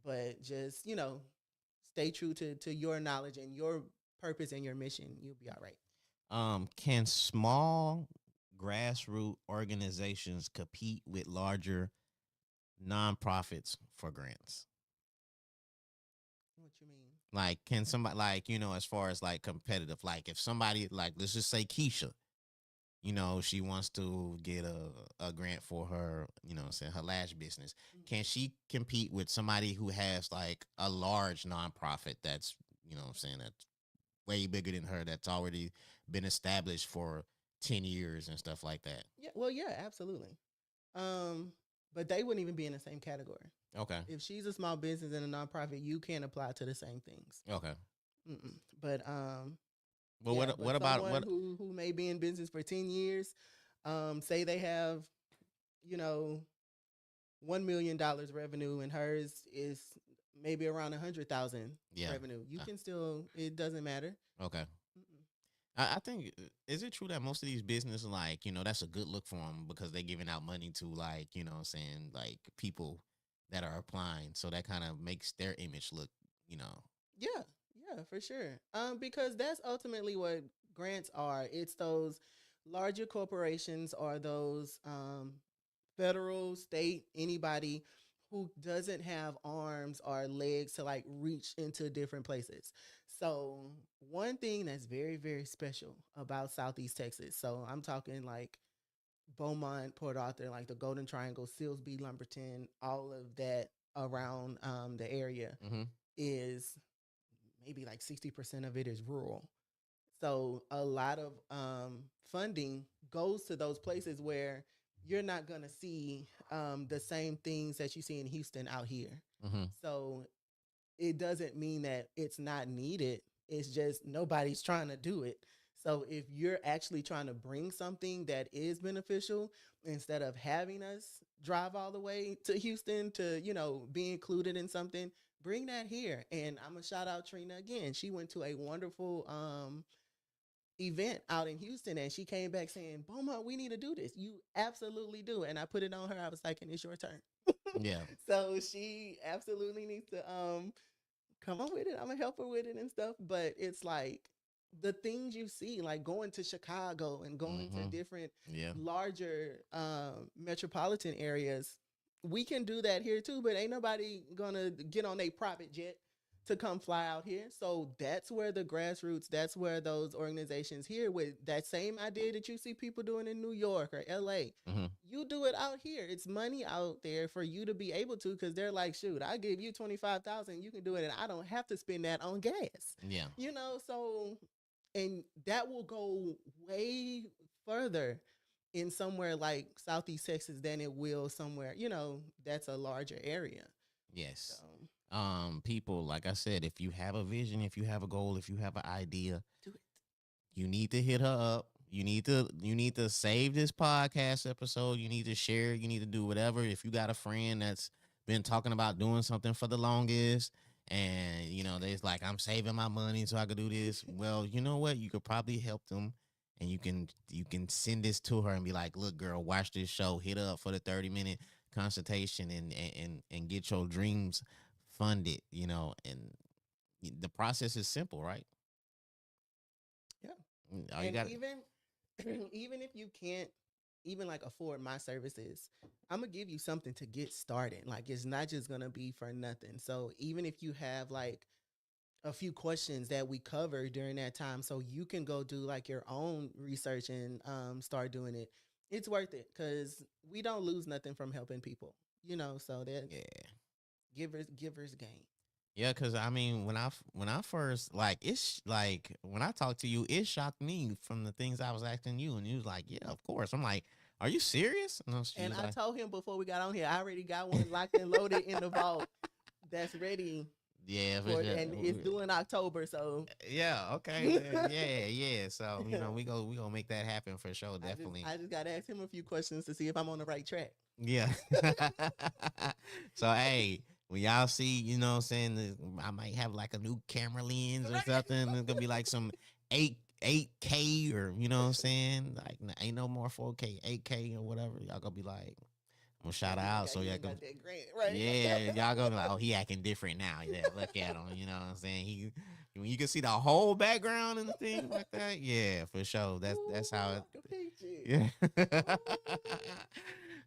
but just, stay true to your knowledge and your purpose and your mission. You'll be all right. Can small grassroots organizations compete with larger nonprofits for grants? What you mean? Like, can somebody, like, as far as like competitive, like if somebody, like, let's just say Keisha, she wants to get a grant for her, say her lash business. Can she compete with somebody who has like a large nonprofit that's, that's way bigger than her, that's already been established for 10 years and stuff like that? Yeah, well, yeah, absolutely. Um, but they wouldn't even be in the same category. Okay. If she's a small business and a nonprofit, you can't apply to the same things. Okay. Mm-mm. But But yeah, what but about someone what? who may be in business for 10 years, say they have, you know, $1 million revenue, and hers is maybe around 100,000 Yeah. revenue. You Uh, can still, it doesn't matter. okay. Mm-mm. I think, is it true that most of these businesses, like, that's a good look for them because they're giving out money to, like, what I'm saying, like people that are applying, so that kind of makes their image look. Yeah, yeah, for sure. Because that's ultimately what grants are. It's those larger corporations or those federal, state, anybody who doesn't have arms or legs to like reach into different places. So one thing that's very, very special about Southeast Texas. So I'm talking like Beaumont, Port Arthur, like the Golden Triangle, Silsbee, Lumberton, all of that around the area Mm-hmm. is maybe like 60% of it is rural. So a lot of funding goes to those places where you're not going to see the same things that you see in Houston out here. Mm-hmm. So it doesn't mean that it's not needed. It's just nobody's trying to do it. So if you're actually trying to bring something that is beneficial instead of having us drive all the way to Houston to, be included in something, bring that here. And I'm gonna shout out Trina again. She went to a wonderful event out in Houston and she came back saying, Beaumont, we need to do this. You absolutely do. And I put it on her. I was like, and it's your turn. Yeah. So she absolutely needs to come on with it. I'm gonna help her with it and stuff. But it's like the things you see, like going to Chicago and going to Mm-hmm. different Yeah. larger metropolitan areas. We can do that here too, but ain't nobody gonna get on a private jet to come fly out here. So that's where the grassroots, that's where those organizations here with that same idea that you see people doing in New York or LA, Mm-hmm. you do it out here. It's money out there for you to be able to, because they're like, shoot, I give you 25,000, you can do it, and I don't have to spend that on gas. Yeah. So and that will go way further in somewhere like Southeast Texas than it will somewhere, that's a larger area. So Yes. People, like I said, if you have a vision, if you have a goal, if you have an idea, do it. you need to hit her up. You need to save this podcast episode. You need to share. You need to do whatever. If you got a friend that's been talking about doing something for the longest, and they're like, I'm saving my money so I could do this. Well, you know what? You could probably help them, and you can send this to her and be like, look, girl, watch this show. Hit her up for the 30-minute consultation and get your dreams funded. And the process is simple, right? Yeah. All you And got. even if you can't even like afford my services, I'm gonna give you something to get started. Like it's not just gonna be for nothing. So even if you have like a few questions that we cover during that time, so you can go do like your own research and start doing it, it's worth it because we don't lose nothing from helping people. So that Yeah. givers gain. Yeah, cause I mean, when I first, like, it's like when I talked to you, it shocked me from the things I was asking you, and you was like, "Yeah, of course." I'm like, "Are you serious?" And she And was I like, told him before we got on here, I already got one locked and loaded in the vault that's ready "Yeah, for for, sure." and it's due in October. So Yeah, okay, then. Yeah, yeah. So we gonna make that happen for sure, definitely. I just got to ask him a few questions to see if I'm on the right track. Yeah. So hey, when y'all see, what I'm saying, I might have like a new camera lens or something. It's gonna be like some 8K, or what I'm saying, like ain't no more 4K, 8K or whatever. Y'all gonna be like, I'm gonna shout her out. So You y'all ain't gonna, got that grant, right? yeah, y'all gonna be like, oh, he acting different now. Yeah, look at him. You know what I'm saying? When you can see the whole background and the thing like that. Yeah, for sure. That's how Ooh, it. I can picture it. Yeah.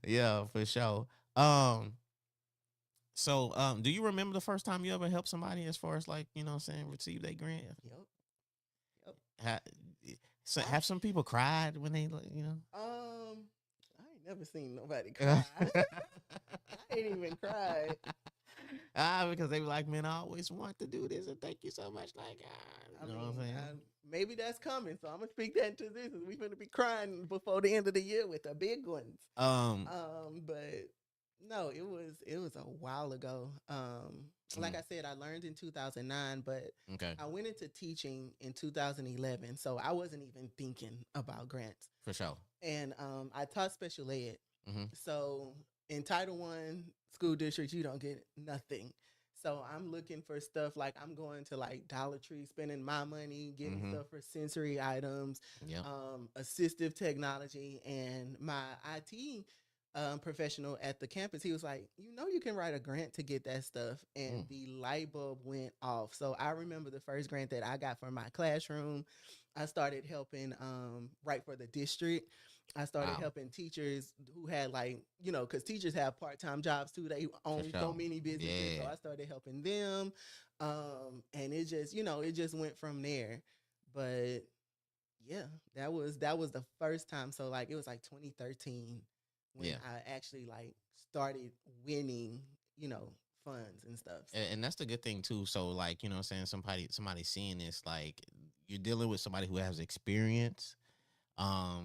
Yeah, for sure. Um, So, do you remember the first time you ever helped somebody as far as like, receive their grant? Yep. Yep. Ha, so I have some people cried when they, I ain't never seen nobody cry. I ain't even cried. Because they were like, man, I always want to do this and thank you so much. Like, I you know what I'm mean, saying? maybe that's coming, so I'm gonna speak that into this. We gonna be crying before the end of the year with the big ones. But no, it was a while ago. Like I said, I learned in 2009, but Okay, I went into teaching in 2011, so I wasn't even thinking about grants. for sure. And I taught special ed. Mm-hmm. So in Title One school districts, you don't get nothing. So I'm looking for stuff like I'm going to like Dollar Tree, spending my money, getting stuff for sensory items, Yeah. assistive technology, and my IT professional at the campus. He was like, you can write a grant to get that stuff, and the light bulb went off. So I remember the first grant that I got for my classroom. I started helping write for the district. I started Wow. helping teachers who had because teachers have part-time jobs too. They own so sure. many businesses. So Yeah. I started helping them. And it just went from there. But yeah, that was the first time. So like it was like 2013 when Yeah. I actually like started winning, funds and stuff. So, And that's the good thing too. So like, what I'm saying, somebody seeing this, like you're dealing with somebody who has experience.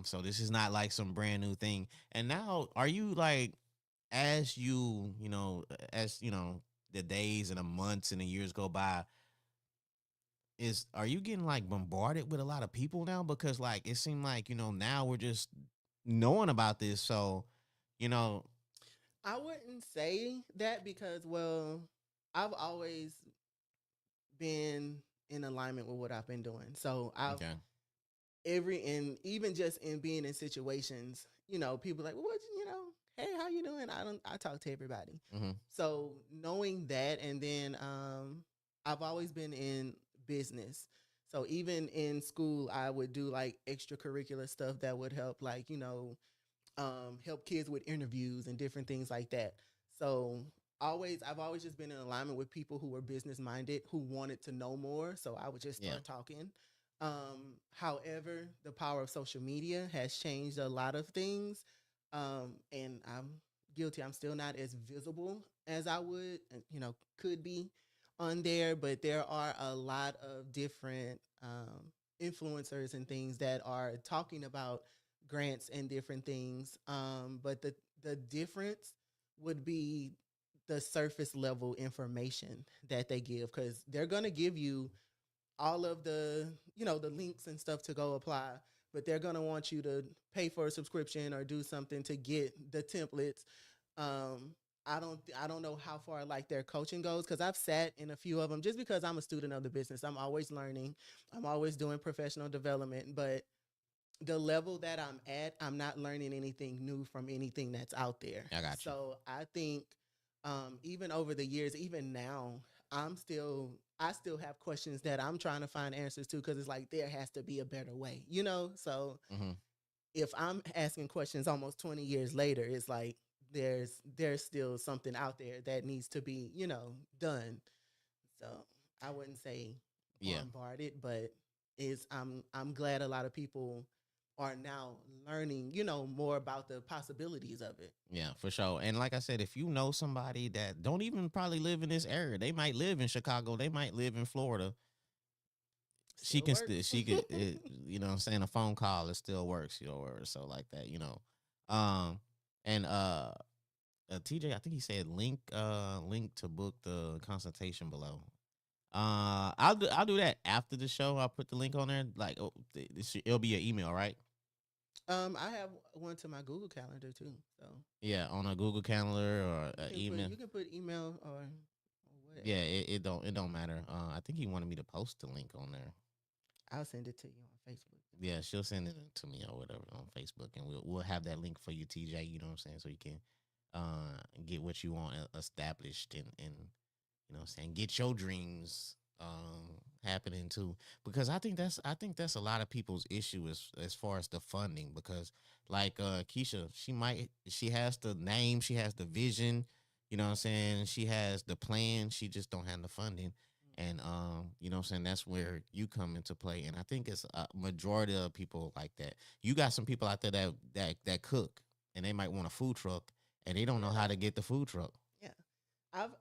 So this is not like some brand new thing. And now are you like, as the days and the months and the years go by, are you getting like bombarded with a lot of people now? Because like it seemed like, now we're just knowing about this. So, you know, I wouldn't say that because, well, I've always been in alignment with what I've been doing. So okay. and even just in being in situations, people like, well, hey, how you doing? I talk to everybody. Mm-hmm. So knowing that, and then I've always been in business. So even in school, I would do like extracurricular stuff that would help, like, help kids with interviews and different things like that. So I've always just been in alignment with people who were business minded, who wanted to know more. So I would just start talking. However, the power of social media has changed a lot of things. And I'm guilty. I'm still not as visible as I would, could be on there, but there are a lot of different influencers and things that are talking about grants and different things. But the difference would be the surface level information that they give, because they're going to give you all of the links and stuff to go apply, but they're going to want you to pay for a subscription or do something to get the templates. I don't know how far like their coaching goes, because I've sat in a few of them just because I'm a student of the business. I'm always learning. I'm always doing professional development, but the level that I'm at, I'm not learning anything new from anything that's out there. I got you. So I think even over the years, even now, I still have questions that I'm trying to find answers to, because it's like there has to be a better way, So Mm-hmm. if I'm asking questions almost 20 years later, it's like there's still something out there that needs to be, done. So I wouldn't say Yeah. bombarded, but I'm glad a lot of people are now learning, more about the possibilities of it. Yeah, for sure. And like I said, if you know somebody that don't even probably live in this area, they might live in Chicago, they might live in Florida. Still works. She could, what I'm saying, a phone call, it still works, or so like that, and TJ, I think he said link to book the consultation below. I'll do that after the show. I'll put the link on there. Like, it'll be an email, right? I have one to my Google Calendar too. So Yeah, on a Google Calendar or email. You can put email or whatever. Yeah, it don't matter. I think he wanted me to post the link on there. I'll send it to you on Facebook. Yeah, she'll send it to me or whatever on Facebook, and we'll have that link for you, TJ. You know what I'm saying, so you can get what you want established, and what I'm saying, get your dreams happening too. Because I think that's a lot of people's issue as far as the funding. Because like Keisha, she has the name, she has the vision, You know what I'm saying? She has the plan, she just don't have the funding. And you know what I'm saying? That's where you come into play. And I think it's a majority of people like that. You got some people out there that cook and they might want a food truck and they don't know how Yeah. to get the food truck. Yeah. I've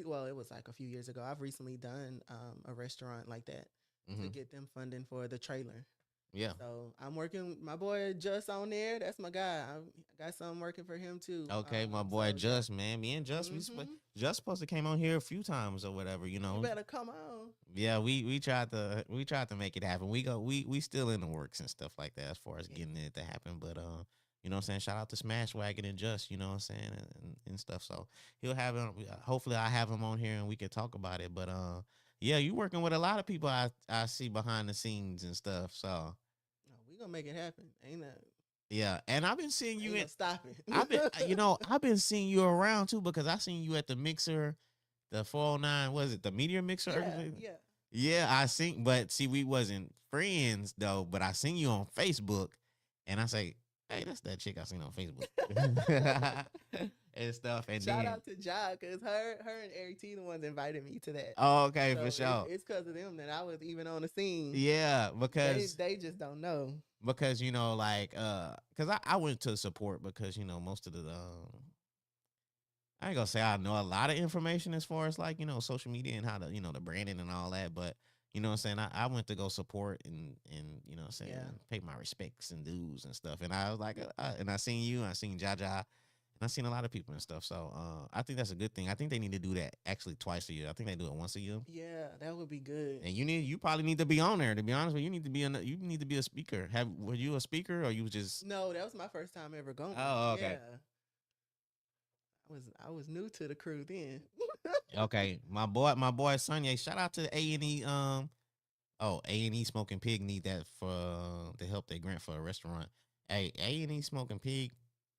well, it was like a few years ago. I've recently done a restaurant like that to Hmm. get them funding for the trailer. Yeah. So I'm working my boy Just on there. That's my guy. I got something working for him too. Okay, my boy So yeah. Just, man. Me and Just, Hmm. Just supposed to came on here a few times or whatever, you You know. better come on. Yeah, we tried to make it happen. We still in the works and stuff like that as far as Yeah. getting it to happen. But you know what I'm saying? Shout out to Smash Wagon and Just, you know what I'm saying, and stuff. So he'll have him. Hopefully, I have him on here and we can talk about it. But yeah, you working with a lot of people I see behind the scenes and stuff. So No, we gonna make it happen. yeah, and I've been seeing you Ain't in. no stopping. I've been seeing you around too because I seen you at the mixer, the 409. Was it the Meteor Mixer? Yeah, yeah. Yeah, I seen, but see, we wasn't friends though. But I seen you on Facebook, and I say, "Hey, that's that chick I seen on Facebook," and stuff. And Shout then, out to Ja, cause her and Eric T the ones invited me to that. oh, okay, So for sure. it's cause of them that I was even on the scene. Yeah, They just don't know. because you know, like, because I went to support because you know most of the I ain't gonna say I know a lot of information as far as like, you know, social media and how to, you know, the branding and all that, but you know what I'm saying? I went to go support and you know what I'm saying, Yeah. pay my respects and dues and stuff. And I was like, and I seen you, I seen Jaja, and I seen a lot of people and stuff. So I think that's a good thing. I think they need to do that actually twice a year. I think they do it once a year. Yeah, that would be good. And you probably need to be on there. To be honest with you, you need to be a speaker. Were you a speaker or you was just? No, that was my first time ever going. Oh, okay. Yeah. I was new to the crew then. Okay, my boy Sonya. Shout out to A&E. A&E Smoking Pig need that for to help their grant for a restaurant. Hey, A&E Smoking Pig.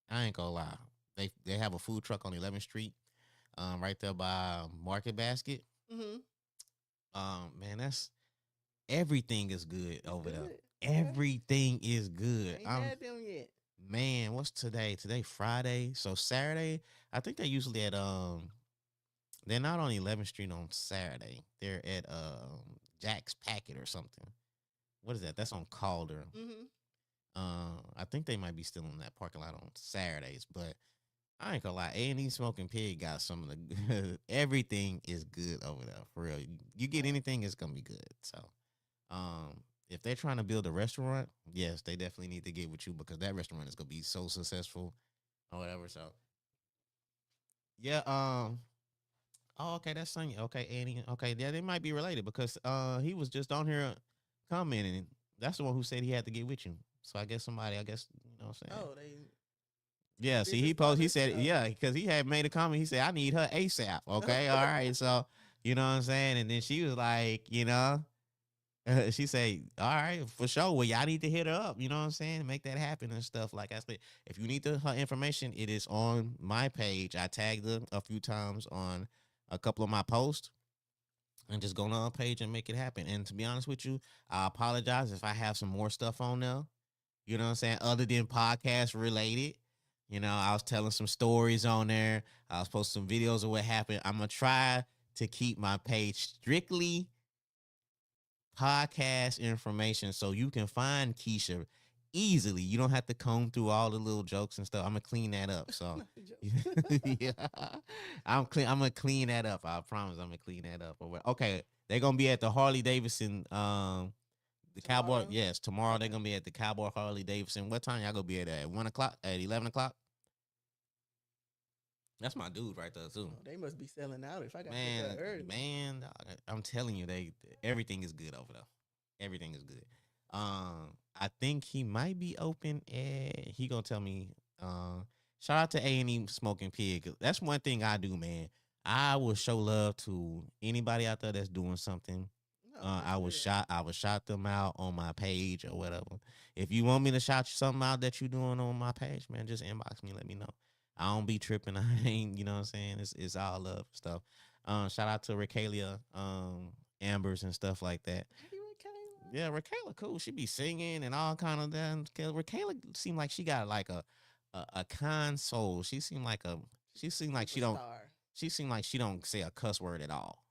I ain't gonna lie. They have a food truck on 11th Street, right there by Market Basket. Hmm. Man, that's everything is good over there. Good. Everything is good. Ain't had them yet. Man, what's today? Today Friday. So Saturday, I think they usually at they're not on 11th Street on Saturday. They're at Jack's Packet or something. What is that? That's on Calder. Hmm. I think they might be still in that parking lot on Saturdays, but I ain't gonna lie. A&E Smoking Pig got some of the everything is good over there for real. You get anything, it's gonna be good. So, if they're trying to build a restaurant, yes, they definitely need to get with you because that restaurant is gonna be so successful or whatever. So, yeah. Oh, okay, that's Sonya. Okay, Annie. Okay, yeah, they might be related because he was just on here commenting. That's the one who said he had to get with you. So I guess somebody, I guess you know what I'm saying. Oh, they. Yeah, see, business he partners? said, Oh. yeah, because he had made a comment. He said, I need her ASAP. Okay, all right. So, you know what I'm saying? And then she was like, you know, she said, all right, for sure. Well, y'all need to hit her up. You know what I'm saying? Make that happen and stuff. Like I said, if you need her information, it is on my page. I tagged her a few times on a couple of my posts. And just go on our page and make it happen. And to be honest with you, I apologize if I have some more stuff on there. You know what I'm saying? Other than podcast related. You know, I was telling some stories on there. I was posting some videos of what happened. I'm gonna try to keep my page strictly podcast information so you can find Keisha easily. You don't have to comb through all the little jokes and stuff. I'm gonna clean that up. So yeah, I'm gonna clean that up. I promise I'm gonna clean that up. Okay, they're gonna be at the Harley Davidson the Cowboy, Tomorrow? yes. Tomorrow they're Okay. gonna be at the Cowboy Harley Davidson. What time y'all gonna be at 1 o'clock? At 11 o'clock? That's my dude right there too. Oh, they must be selling out if I got Man, there early. man, I'm telling you, everything is good over there. Everything is good. I think he might be open. He gonna tell me. Shout out to A&E Smoking Pig. That's one thing I do, man. I will show love to anybody out there that's doing something. No, I for would sure. shout them out on my page or whatever. If you want me to shout you something out that you doing on my page, man, just inbox me. Let me know. I don't be tripping. I ain't, you know what I'm saying? It's all love stuff. Shout out to Raquelia, Ambers and stuff like that. Hey, Raquel. Yeah, Raquela, cool. She be singing and all kind of that. Raquela seemed like she got like a kind soul. She seemed like She seemed like Superstar. she seemed like she don't say a cuss word at all.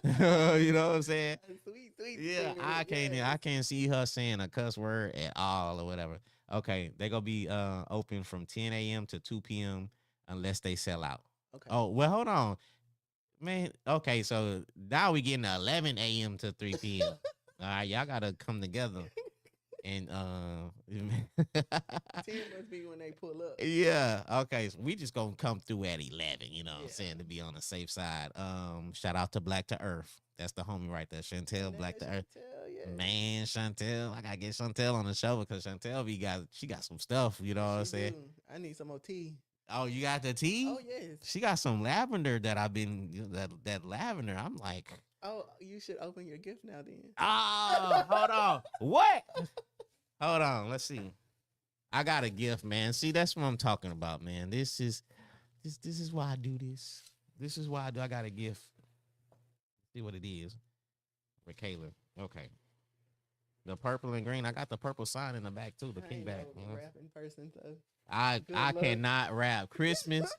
You know what I'm saying? Sweet, sweet. Yeah, spirit, I yes. can't see her saying a cuss word at all or whatever. Okay, they gonna be open from 10 a.m. to 2 p.m. unless they sell out. Okay. Oh well, hold on, man. Okay, so now we getting 11 a.m. to 3 p.m. All right, y'all gotta come together and 10 must be when they pull up. yeah. Okay, so we just gonna come through at 11. You know what I'm Yeah. saying, to be on the safe side. Shout out to Black to Earth. That's the homie right there, Chantel Black to Earth. Chantel, yes. Man, Chantel, I gotta get Chantel on the show because Chantel she got some stuff. You know what I'm She saying? do. I need some more tea. Oh, you got the tea? Oh yes. She got some lavender that I've been that lavender. I'm like, Oh, you should open your gift now then. oh, hold on, what? Hold on, let's see. I got a gift, man. See, that's what I'm talking about, man. This is why I do this. This is why I got a gift. See what it is for Kayla. Okay. The purple and green. I got the purple sign in the back too. The I ain't kickback. no rapping person, so I Good I luck. cannot rap. Christmas,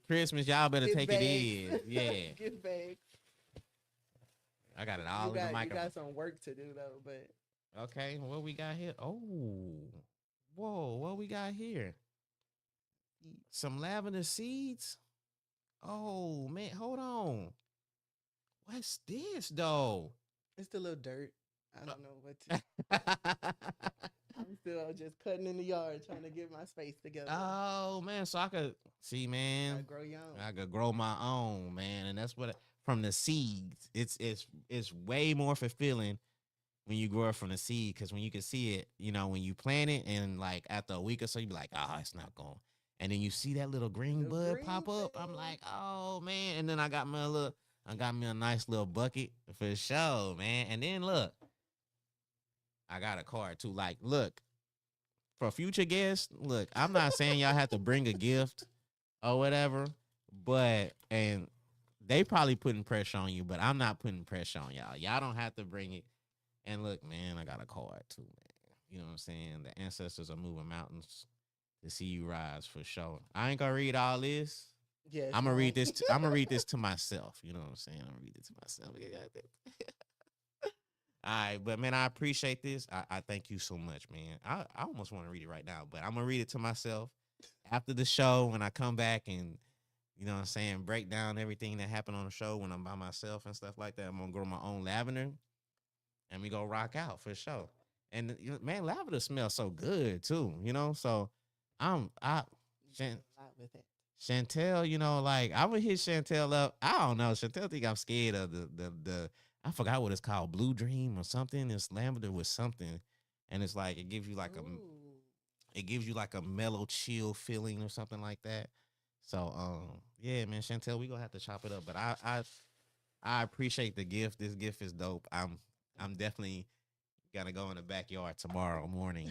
y'all better Gift take bags. it in. Yeah, gift bags. I got it all in the You microphone. got some work to do though, but Okay, what we got here? Oh, whoa, what we got here? Some lavender seeds. Oh man, hold on. What's this though? it's the little dirt. I don't know what to. I'm still just cutting in the yard trying to get my space together. Oh man, so I could see, I man. grow young. I could grow my own, man, and that's what from the seeds. It's way more fulfilling when you grow it from the seed because when you can see it, you know, when you plant it and like after a week or so, you be like, oh, it's not going. And then you see that little green Little bud green pop up. I'm thing. like, oh man. And then I got me a nice little bucket for sure, man. And then look, I got a card too. Like, look, for future guests, look, I'm not saying y'all have to bring a gift or whatever, but and they probably putting pressure on you, but I'm not putting pressure on y'all. Y'all don't have to bring it. And look, man, I got a card too, man. You know what I'm saying? The ancestors are moving mountains to see you rise for sure. I ain't gonna read all this. Yes, I'm gonna read no. this. I'm gonna read this to myself. You know what I'm saying? I'm gonna read it to myself. All right, but man, I appreciate this. I thank you so much, man. I almost want to read it right now, but I'm gonna read it to myself after the show when I come back and you know what I'm saying, break down everything that happened on the show when I'm by myself and stuff like that. I'm gonna grow my own lavender and we go rock out for sure. And you know, man, lavender smells so good too, you know. So I You did a lot with it. Chantel, you know, like I would hit Chantel up. I don't know. Chantel think I'm scared of the I forgot what it's called, Blue Dream or something. It's lavender with something, and it's like it gives you like Ooh. it gives you like a mellow chill feeling or something like that. So yeah, man, Chantel, we gonna have to chop it up. But I appreciate the gift. This gift is dope. I'm definitely gonna go in the backyard tomorrow morning.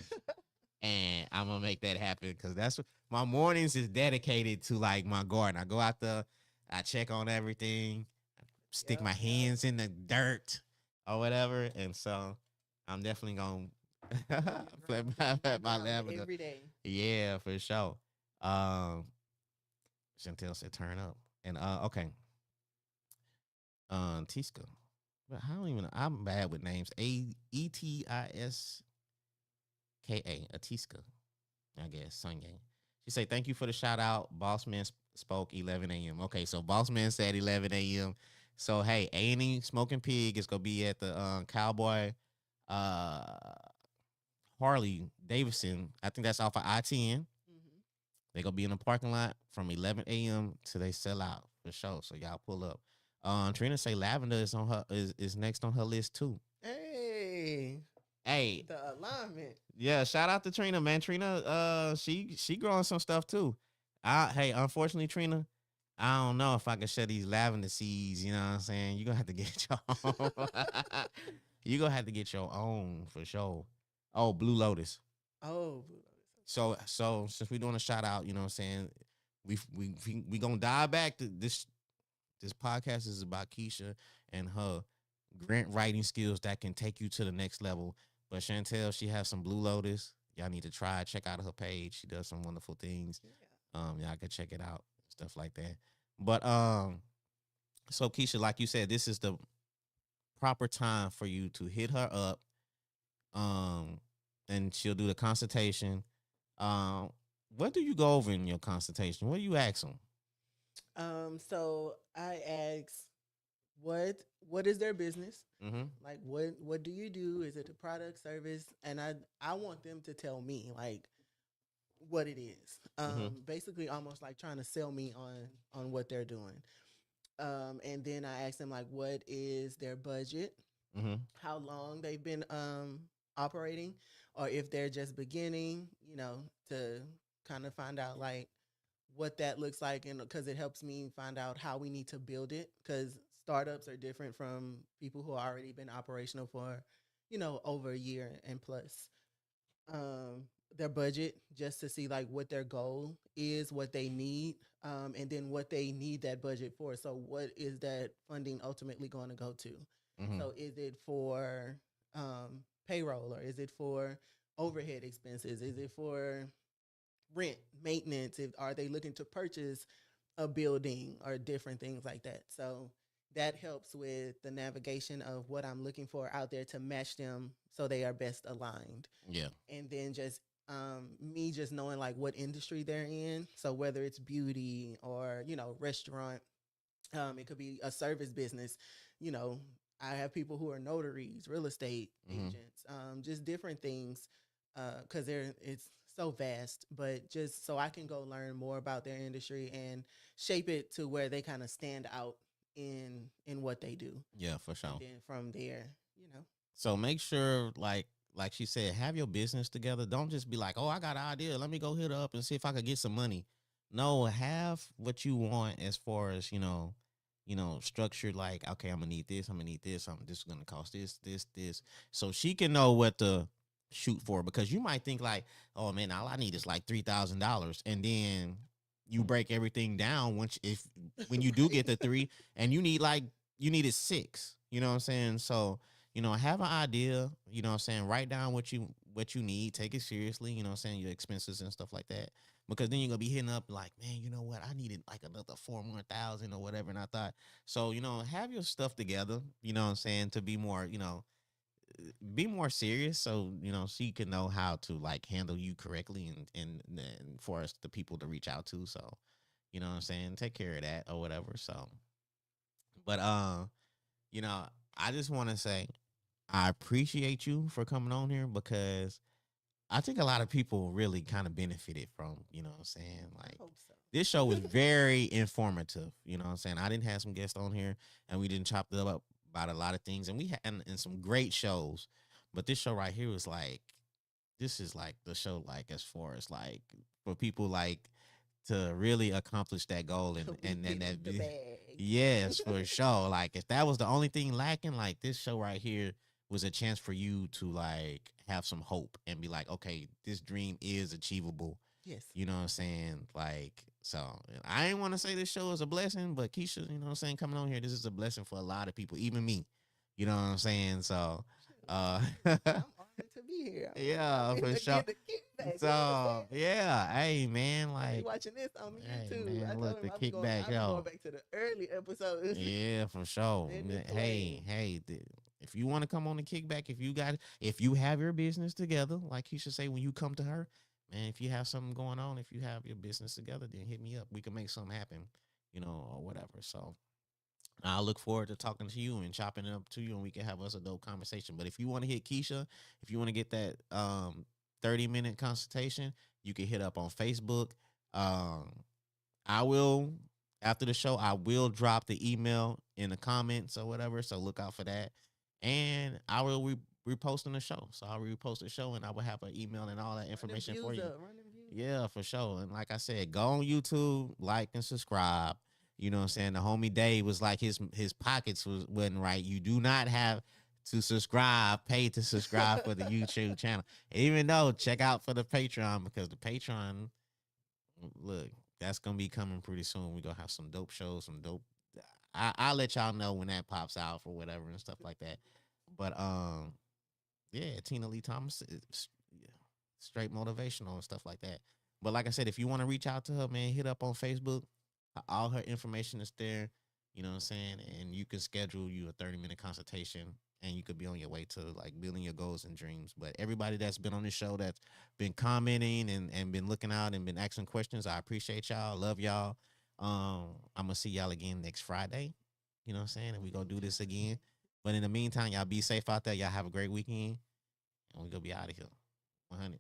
And I'm gonna make that happen because that's what my mornings is dedicated to, like my garden. I go out there, I check on everything, stick Yep, my yep. hands in the dirt or whatever, and so I'm definitely gonna plant my lavender. Every day. Yeah, for sure. Um, Chantel said turn up, and okay, Tiska. But I don't even. I'm bad with names. Etiska. Atiska, I guess, Sunday. She say, thank you for the shout out. Boss Man spoke 11 a.m. Okay, so Boss Man said 11 a.m. So, hey, A&E Smoking Pig is going to be at the Cowboy Harley Davidson. I think that's off of I-10. Mm-hmm. They're going to be in the parking lot from 11 a.m. till they sell out for sure. So, y'all pull up. Trina say Lavender is on her is next on her list, too. Hey, Hey, the alignment. yeah, shout out to Trina, man. Trina, she growing some stuff too. Hey, unfortunately, Trina, I don't know if I can share these lavender seeds. You know what I'm saying? You gonna have to get your own. You gonna have to get your own for sure. Oh, Blue Lotus. Oh, So since we're doing a shout out, you know what I'm saying? We gonna dive back to this. This podcast is about Keisha and her grant writing skills that can take you to the next level. But Chantel, she has some Blue Lotus. Y'all need to try it. Check out her page. She does some wonderful things. yeah. Y'all can check it out. stuff like that. But so Keisha, like you said, this is the proper time for you to hit her up. Um, and she'll do the consultation. Um, what do you go over in your consultation? What do you ask them? So I ask what what is their business? Mm-hmm. Like what do you do? Is it a product, service? And I want them to tell me like what it is. Mm-hmm. Basically almost like trying to sell me on what they're doing. And then I ask them like what is their budget? Mm-hmm. How long they've been operating, or if they're just beginning, to kind of find out like what that looks like, and because it helps me find out how we need to build it, because startups are different from people who already been operational for over a year and plus. Their budget, just to see like what their goal is, what they need, and then what they need that budget for. So what is that funding ultimately going to go to? Mm-hmm. So is it for payroll, or is it for overhead expenses? Is it for rent, maintenance? Are they looking to purchase a building or different things like that? So that helps with the navigation of what I'm looking for out there to match them so they are best aligned. Yeah. And then just me just knowing like what industry they're in. So whether it's beauty or restaurant, it could be a service business. You know, I have people who are notaries, real estate Mm-hmm. agents, just different things, because it's so vast. But just so I can go learn more about their industry and shape it to where they kind of stand out in what they do, Yeah, for and sure. then from there, you know. So make sure, like she said, have your business together. Don't just be like, oh, I got an idea. Let me go hit her up and see if I could get some money. No, have what you want as far as structured. Like, okay, I'm gonna need this. I'm gonna need this. This is gonna cost this, so she can know what to shoot for. Because you might think like, oh man, all I need is like $3,000, and then you break everything down once if when you do get the three, and you needed six. You know what I'm saying? So have an idea, what I'm saying, write down what you need, take it seriously, what I'm saying, your expenses and stuff like that. Because then you're gonna be hitting up like, man, you know what? I needed like another 400,000 or whatever. And I thought, so, have your stuff together, what I'm saying, to be more serious. So, she can know how to like handle you correctly and for us the people to reach out to. So, what I'm saying, take care of that or whatever. So, but you know, I just want to say I appreciate you for coming on here, because I think a lot of people really kind of benefited from, what I'm saying? I Like, hope so. this show was very informative, what I'm saying? I didn't have some guests on here, and we didn't chop it up about a lot of things, and we had and some great shows. But this show right here was like, this is like the show, like, as far as like for people like to really accomplish that goal, and We and getting that the bag. yes, for sure. Like, if that was the only thing lacking, like, this show right here was a chance for you to like have some hope and be like, okay, this dream is achievable. Yes. You know what I'm saying? Like, so I ain't want to say this show is a blessing, but Keisha, what I'm saying, coming on here, this is a blessing for a lot of people, even me. You know what I'm saying? So uh I'm honored to be here. yeah, I'm for to sure. get the kickback. You know what I'm So saying? yeah, hey man, Hey, like, watching this on hey YouTube. I man, told look, him the I'll kickback, be going yo. back to the early episodes. Yeah, for sure. Let me Hey, play. hey, if you want to come on the kickback, if you have your business together, like you should say when you come to her, man, if you have something going on, if you have your business together, then hit me up. We can make something happen, or whatever. So I look forward to talking to you and chopping it up to you, and we can have us a dope conversation. But if you want to hit Keisha, if you want to get that 30-minute consultation, you can hit up on Facebook. Um, I will after the show. I will drop the email in the comments or whatever. So look out for that, and I will repost on the show. So I'll repost the show, and I will have an email and all that Run them information for views you. up. Run them views up. Yeah, for sure. And like I said, go on YouTube, like and subscribe. You know what I'm saying? The homie Dave was like his pockets wasn't right. You do not have to subscribe, pay to subscribe for the YouTube channel. Even though, check out for the Patreon, because the Patreon, look, that's gonna be coming pretty soon. We're gonna have some dope shows, some dope. I'll let y'all know when that pops out or whatever and stuff like that. But yeah, Tina Lee Thomas is yeah, straight motivational and stuff like that. But like I said, if you want to reach out to her, man, hit up on Facebook. All her information is there. You know what I'm saying? And you can schedule you a 30-minute consultation and you could be on your way to like building your goals and dreams. But everybody that's been on the show that's been commenting and been looking out and been asking questions, I appreciate y'all. Love y'all. I'm gonna see y'all again next Friday. You know what I'm saying? And we gonna do this again. But in the meantime, y'all be safe out there. Y'all have a great weekend. And we gonna be out of here. 100.